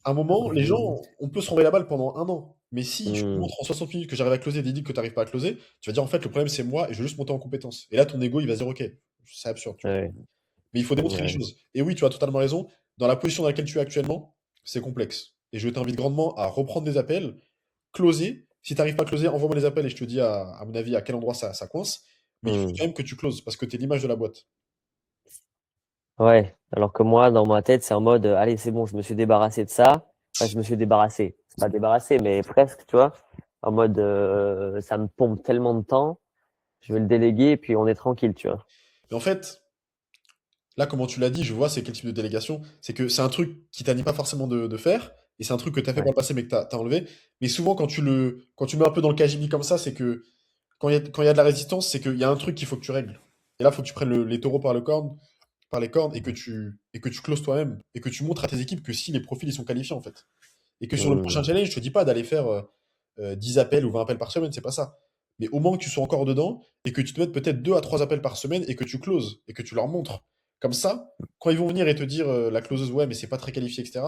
A: à un moment, les gens,
B: Mmh.
A: on peut se renvoyer la balle pendant un an. Mais si tu te
B: Mmh.
A: montres en 60 minutes que j'arrive à closer des deals que tu n'arrives pas à closer, tu vas dire en fait le problème c'est moi et je veux juste monter en compétence. Et là ton ego il va se dire ok, c'est absurde, tu vois.
B: Ouais.
A: Mais il faut démontrer les
B: Ouais.
A: choses. Et oui, tu as totalement raison. Dans la position dans laquelle tu es actuellement, c'est complexe. Et je t'invite grandement à reprendre des appels, closer. Si tu n'arrives pas à closer, envoie-moi les appels et je te dis à mon avis à quel endroit ça coince. Mais il faut
B: Mmh.
A: quand même que tu closes parce que tu es l'image de la boîte.
B: Ouais, alors que moi, dans ma tête, c'est en mode, allez, c'est bon, je me suis débarrassé de ça. Enfin, je me suis débarrassé. C'est pas débarrassé, mais presque, tu vois. En mode, ça me pompe tellement de temps, je vais le déléguer et puis on est tranquille, tu vois.
A: Mais en fait, là, comment tu l'as dit, je vois c'est quel type de délégation. C'est que c'est un truc qui t'anime pas forcément de faire, et c'est un truc que tu as fait par
B: Ouais.
A: le passé mais que tu as enlevé. Mais souvent, quand tu mets un peu dans le KGB comme ça, c'est que quand il y a de la résistance, c'est qu'il y a un truc qu'il faut que tu règles. Et là, il faut que tu prennes les taureaux par les cornes, et que tu closes toi-même, et que tu montres à tes équipes que si les profils ils sont qualifiés en fait. Et que sur le prochain
B: Mmh.
A: challenge, je te dis pas d'aller faire 10 appels ou 20 appels par semaine, c'est pas ça. Mais au moins que tu sois encore dedans et que tu te mettes peut-être 2 à 3 appels par semaine et que tu closes et que tu leur montres. Comme ça, quand ils vont venir et te dire la closeuse, ouais, mais c'est pas très qualifié, etc.,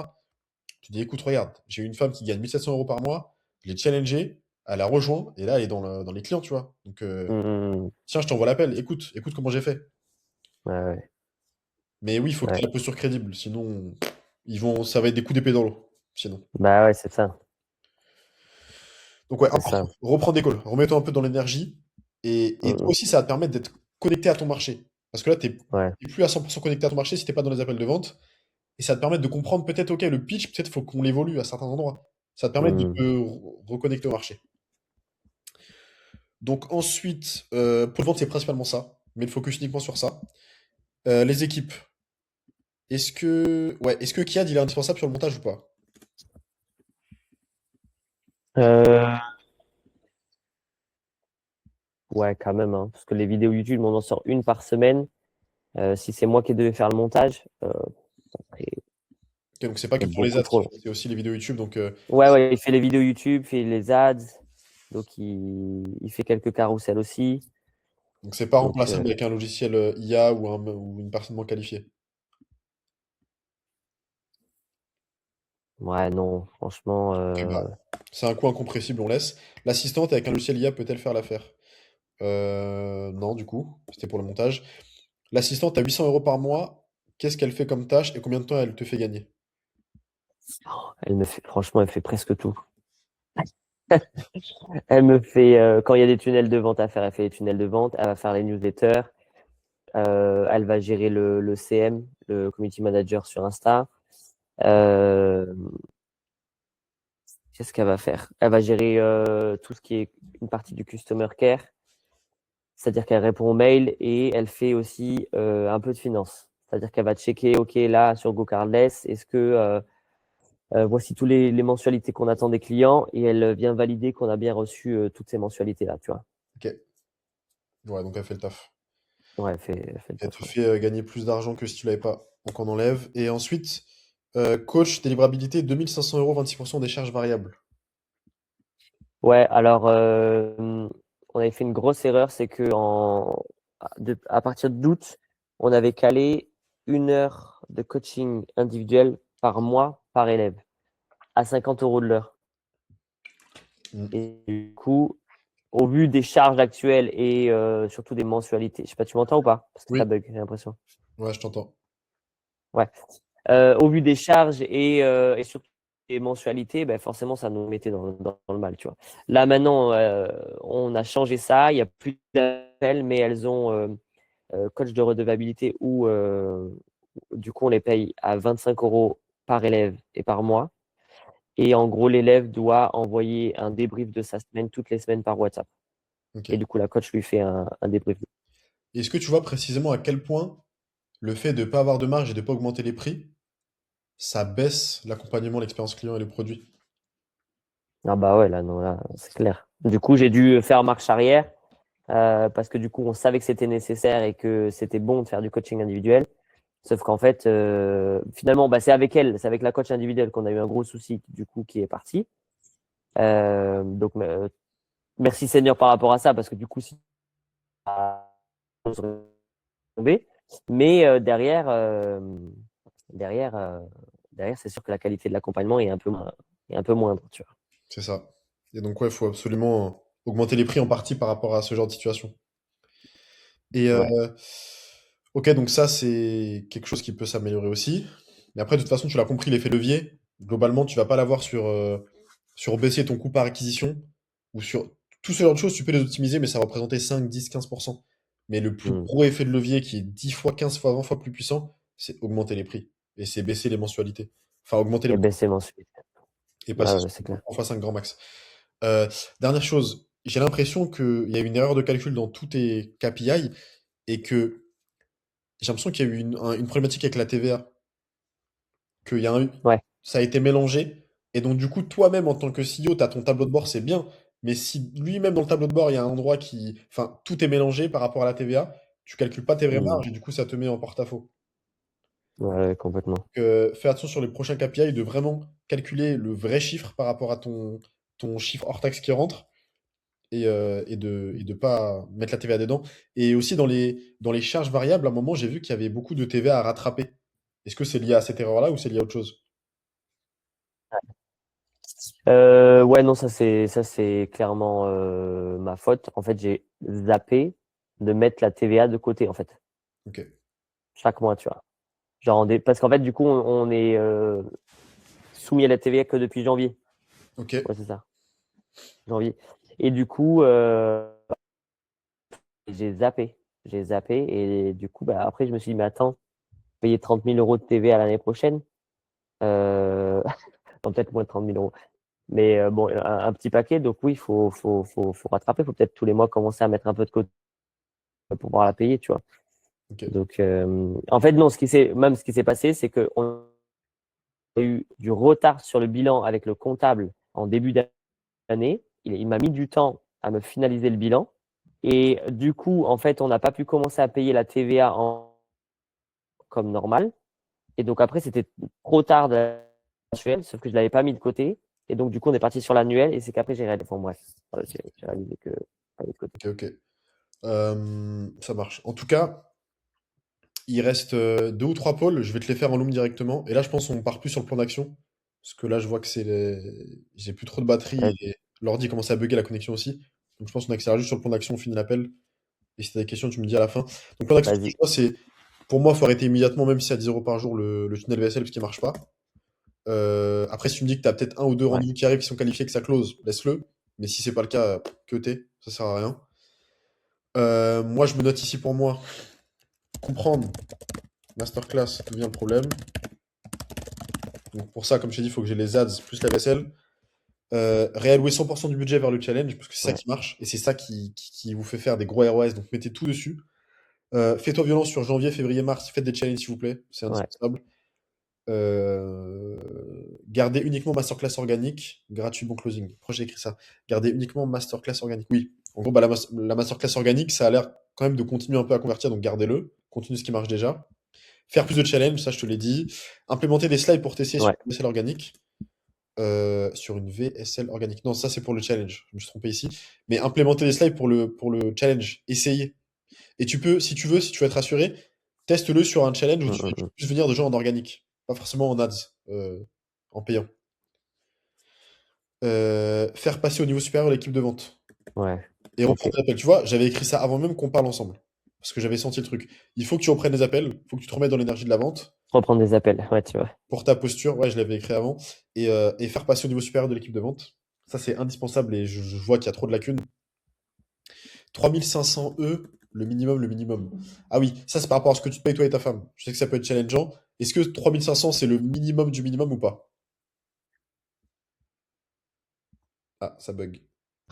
A: tu dis écoute, regarde, j'ai une femme qui gagne 1 700 € par mois, je l'ai challengée, elle a rejoint et là elle est dans les clients, tu vois. Donc
B: Mmh.
A: tiens, je t'envoie l'appel, écoute, écoute comment j'ai fait.
B: Ouais, ouais,
A: Mais oui, il faut que tu aies
B: ouais.
A: la posture crédible, sinon ça va être des coups d'épée dans l'eau. Sinon.
B: Bah ouais, c'est ça.
A: Donc ouais,
B: C'est ça.
A: important. Reprends des calls, remets-toi un peu dans l'énergie. Et toi
B: Mmh.
A: aussi, ça va te permettre d'être connecté à ton marché. Parce que là, tu
B: Ouais.
A: n'es plus à 100% connecté à ton marché si tu n'es pas dans les appels de vente. Et ça va te permettre de comprendre peut-être, ok, le pitch, peut-être faut qu'on l'évolue à certains endroits. Ça va te permettre de te
B: Mmh.
A: reconnecter au marché. Donc ensuite, pour le vente, c'est principalement ça. Mais le focus uniquement sur ça. Les équipes. Est-ce que Kiad, il est indispensable sur le montage ou pas?
B: Euh, ouais, quand même, hein, parce que les vidéos YouTube, on en sort une par semaine. Si c'est moi qui devais faire le montage, ça serait
A: Ok, donc c'est pas que pour les
B: beaucoup
A: ads
B: trop
A: qu'il
B: long.
A: fait, c'est aussi les vidéos YouTube. Donc
B: Ouais, ouais, il fait les vidéos YouTube, fait les ads, donc il fait quelques carousels aussi.
A: donc c'est pas
B: Donc,
A: remplaçable avec un logiciel IA ou une personne moins qualifiée.
B: ouais, non, franchement,
A: Ok, bah, c'est un coût incompressible, on laisse. L'assistante avec un logiciel IA peut-elle faire l'affaire? Non, du coup, c'était pour le montage. L'assistante à 800 € par mois, qu'est-ce qu'elle fait comme tâche et combien de temps elle te fait gagner?
B: franchement, elle fait presque tout. Elle me fait, quand il y a des tunnels de vente à faire, elle fait les tunnels de vente, elle va faire les newsletters, elle va gérer le CM, le community manager sur Insta. Euh, Qu'est-ce qu'elle va faire? Elle va gérer tout ce qui est une partie du customer care, c'est-à-dire qu'elle répond aux mails et elle fait aussi un peu de finance. C'est-à-dire qu'elle va checker, OK, là, sur GoCardless, est-ce que voici tous les mensualités qu'on attend des clients et elle vient valider qu'on a bien reçu toutes ces mensualités-là, tu vois.
A: Ok, ouais, donc elle fait le taf.
B: Ouais, elle fait le
A: Elle
B: taf,
A: te
B: ouais.
A: fait gagner plus d'argent que si tu l'avais pas. Donc on enlève. Et ensuite, coach, délivrabilité, 2 500 €, 26% des charges variables.
B: Ouais, alors, on avait fait une grosse erreur, c'est que à partir d'août, on avait calé 1 heure de coaching individuel par mois par élève à 50 € de l'heure.
A: Mm.
B: Et du coup, au vu des charges actuelles et surtout des mensualités, je sais pas, tu m'entends ou pas? Parce que ça
A: Oui,
B: bug, j'ai l'impression.
A: ouais, je t'entends.
B: Ouais. Au vu des charges et surtout des mensualités, ben forcément, ça nous mettait dans le mal, tu vois. Là, maintenant, on a changé ça. Il y a plus d'appels, mais elles ont coach de redevabilité où, du coup, on les paye à 25 € par élève et par mois. Et en gros, l'élève doit envoyer un débrief de sa semaine toutes les semaines par WhatsApp.
A: Ok.
B: Et du coup, la coach lui fait un débrief.
A: Est-ce que tu vois précisément à quel point le fait de ne pas avoir de marge et de ne pas augmenter les prix, ça baisse l'accompagnement, l'expérience client et les produits?
B: Ah bah ouais, là, non, là, c'est clair. Du coup, j'ai dû faire marche arrière parce que du coup, on savait que c'était nécessaire et que c'était bon de faire du coaching individuel. Sauf qu'en fait, finalement, bah, c'est avec elle, c'est avec la coach individuelle qu'on a eu un gros souci, du coup, qui est parti. Donc, merci Seigneur par rapport à ça, parce que du coup, si on serait tombé. Mais derrière, derrière, c'est sûr que la qualité de l'accompagnement est un peu moindre, tu vois.
A: C'est ça. Et donc, ouais, il faut absolument augmenter les prix en partie par rapport à ce genre de situation. Et
B: Ouais.
A: ok, donc ça, c'est quelque chose qui peut s'améliorer aussi. Mais après, de toute façon, tu l'as compris, l'effet levier, globalement, tu vas pas l'avoir sur baisser ton coût par acquisition ou sur tout ce genre de choses, tu peux les optimiser, mais ça va représenter 5, 10, 15%. Mais le plus
B: Mm.
A: gros effet de levier qui est 10 fois, 15 fois, 20 fois plus puissant, c'est augmenter les prix. Et c'est baisser les mensualités. Enfin, augmenter les
B: Et baisser mensuel.
A: et
B: Ouais,
A: passer
B: ouais,
A: sur
B: c'est clair.
A: en fois 5 grand max. Euh, Dernière chose, j'ai l'impression qu'il y a une erreur de calcul dans tous tes KPI et que j'ai l'impression qu'il y a eu une problématique avec la TVA, qu'il y a
B: Ouais.
A: ça a été mélangé. Et donc, du coup, toi-même, en tant que CEO, tu as ton tableau de bord, c'est bien. Mais si lui-même, dans le tableau de bord, il y a un endroit qui. Enfin, tout est mélangé par rapport à la TVA, tu calcules pas tes vraies
B: Mm.
A: marges et du coup, ça te met en porte-à-faux.
B: Ouais, ouais, complètement.
A: Fais attention sur les prochains KPI de vraiment calculer le vrai chiffre par rapport à ton chiffre hors taxe qui rentre et de pas mettre la TVA dedans. Et aussi dans les charges variables, à un moment, j'ai vu qu'il y avait beaucoup de TVA à rattraper. Est-ce que c'est lié à cette erreur-là ou c'est lié à autre chose?
B: Ouais, non, ça c'est clairement ma faute. En fait, j'ai zappé de mettre la TVA de côté, en fait,
A: Ok.
B: chaque mois, tu vois. Genre, parce qu'en fait, du coup, on est soumis à la TVA que depuis janvier.
A: Ok.
B: Ouais, c'est ça, janvier. Et du coup, j'ai zappé. J'ai zappé. Et du coup, bah, après, je me suis dit, mais attends, payer 30 000 euros de TVA l'année prochaine. Euh... non, peut-être moins de 30 000 euros. Mais bon, un petit paquet. Donc oui, faut rattraper. Il faut peut-être tous les mois commencer à mettre un peu de côté pour pouvoir la payer, tu vois.
A: Ok.
B: Donc, en fait, non, ce qui s'est passé, c'est qu'on a eu du retard sur le bilan avec le comptable en début d'année. Il m'a mis du temps à me finaliser le bilan. Et du coup, en fait, on n'a pas pu commencer à payer la TVA comme normal. Et donc après, c'était trop tard de la mensuelle, sauf que je l'avais pas mis de côté. Et donc, du coup, on est parti sur l'annuel. Et c'est qu'après, j'ai réalisé, bon, bref, voilà, j'ai réalisé que pas mis de côté.
A: Ok, ok. Ça marche. En tout cas, il reste deux ou trois pôles. Je vais te les faire en loom directement. Et là, je pense qu'on part plus sur le plan d'action. Parce que là, je vois que j'ai plus trop de batterie
B: Vas-y,
A: et l'ordi commence à bugger la connexion aussi. Donc, je pense qu'on accélère juste sur le plan d'action, on finit l'appel. Et si tu as des questions, tu me dis à la fin. Donc, plan d'action, ce que je
B: vas-y.
A: vois, c'est pour moi, il faut arrêter immédiatement, même si c'est à 10 euros par jour, le tunnel VSL, parce qu'il marche pas. Après, si tu me dis que tu as peut-être un ou deux
B: Ouais,
A: rendez-vous qui arrivent qui sont qualifiés, que ça close, laisse-le. Mais si c'est pas le cas, que t'es, ça sert à rien. Moi, je me note ici pour moi comprendre masterclass, d'où vient le problème. Donc pour ça, comme je t'ai dit, il faut que j'ai les ads plus la vaisselle. Réallouer 100% du budget vers le challenge, parce que c'est ça
B: ouais,
A: qui marche, et c'est ça qui vous fait faire des gros ROS, donc mettez tout dessus. Fais-toi violence sur janvier, février, mars, faites des challenges s'il vous plaît, c'est
B: ouais.
A: indispensable. Gardez uniquement masterclass organique, gratuit, bon closing. Pourquoi j'ai écrit ça? Gardez uniquement masterclass organique. Oui, en gros, bah, la masterclass organique, ça a l'air quand même de continuer un peu à convertir, donc gardez-le. Continuez ce qui marche déjà. Faire plus de challenges, ça je te l'ai dit. Implémenter des slides pour tester sur
B: Ouais.
A: une VSL organique. Sur une VSL organique. Non, ça c'est pour le challenge. Je me suis trompé ici. Mais implémenter des slides pour le challenge. Essayez. Et tu peux, si tu veux, si tu veux être rassuré, teste-le sur un challenge où
B: Mm,
A: tu
B: mm,
A: fais
B: mm.
A: plus venir de gens en organique. Pas forcément en ads, en payant. Faire passer au niveau supérieur l'équipe de vente.
B: Ouais.
A: Et
B: Ok.
A: reprendre les appels. Tu vois, j'avais écrit ça avant même qu'on parle ensemble. Parce que j'avais senti le truc. Il faut que tu reprennes les appels. Il faut que tu te remettes dans l'énergie de la vente.
B: Reprendre des appels. Ouais, tu vois.
A: Pour ta posture, ouais, je l'avais écrit avant. Et faire passer au niveau supérieur de l'équipe de vente. Ça, c'est indispensable et je vois qu'il y a trop de lacunes. 3500 E, le minimum, le minimum. Ah oui, ça, c'est par rapport à ce que tu te payes toi et ta femme. Je sais que ça peut être challengeant. Est-ce que 3500, c'est le minimum du minimum ou pas? Ah, ça bug.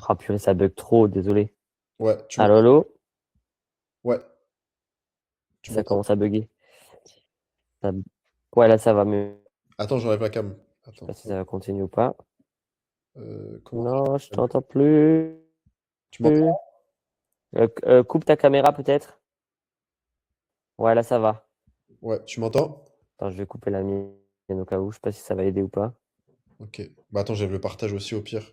B: Ah purée, ça bug trop, désolé.
A: Ouais, tu
B: Allô,
A: m'entends?
B: allô?
A: Ouais, tu
B: Ça
A: m'entends?
B: commence à bugger. Ça- Ouais, là, ça va mieux.
A: Attends, j'enlève la cam.
B: Je sais pas
A: Attends,
B: si ça
A: hop.
B: va continuer ou pas.
A: Comment je...
B: Non, je t'entends plus.
A: Tu m'entends?
B: Coupe ta caméra, peut-être? Ouais, là, ça va.
A: Ouais, tu m'entends?
B: Attends, je vais couper la mienne au cas où. Je sais pas si ça va aider ou pas.
A: Ok. Bah attends, j'enlève le partage aussi au pire. De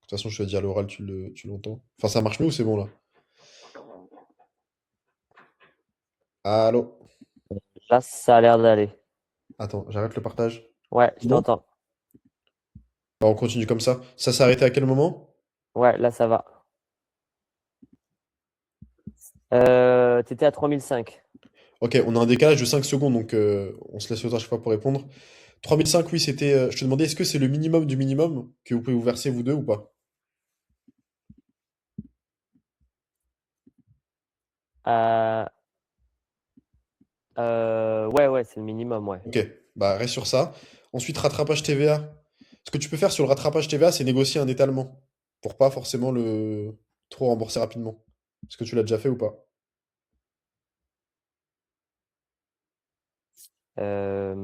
A: toute façon, je te dis à l'oral, tu l'entends. Enfin, ça marche mieux ou c'est bon là? Allô?
B: Là, ça a l'air d'aller.
A: Attends, j'arrête le partage.
B: Ouais, je
A: C'est bon?
B: t'entends.
A: Bah, on continue comme ça. Ça s'est arrêté à quel moment?
B: Ouais, là, ça va. T'étais à 3005.
A: Ok, on a un décalage de 5 secondes, donc on se laisse le temps à chaque fois pour répondre. 3005, oui, c'était. Je te demandais, est-ce que c'est le minimum du minimum que vous pouvez vous verser, vous deux, ou pas?
B: Euh, ouais, ouais, c'est le minimum, ouais.
A: Ok, bah reste sur ça. Ensuite, rattrapage TVA. Ce que tu peux faire sur le rattrapage TVA, c'est négocier un étalement. Pour pas forcément le trop rembourser rapidement. Est-ce que tu l'as déjà fait ou pas?
B: Non,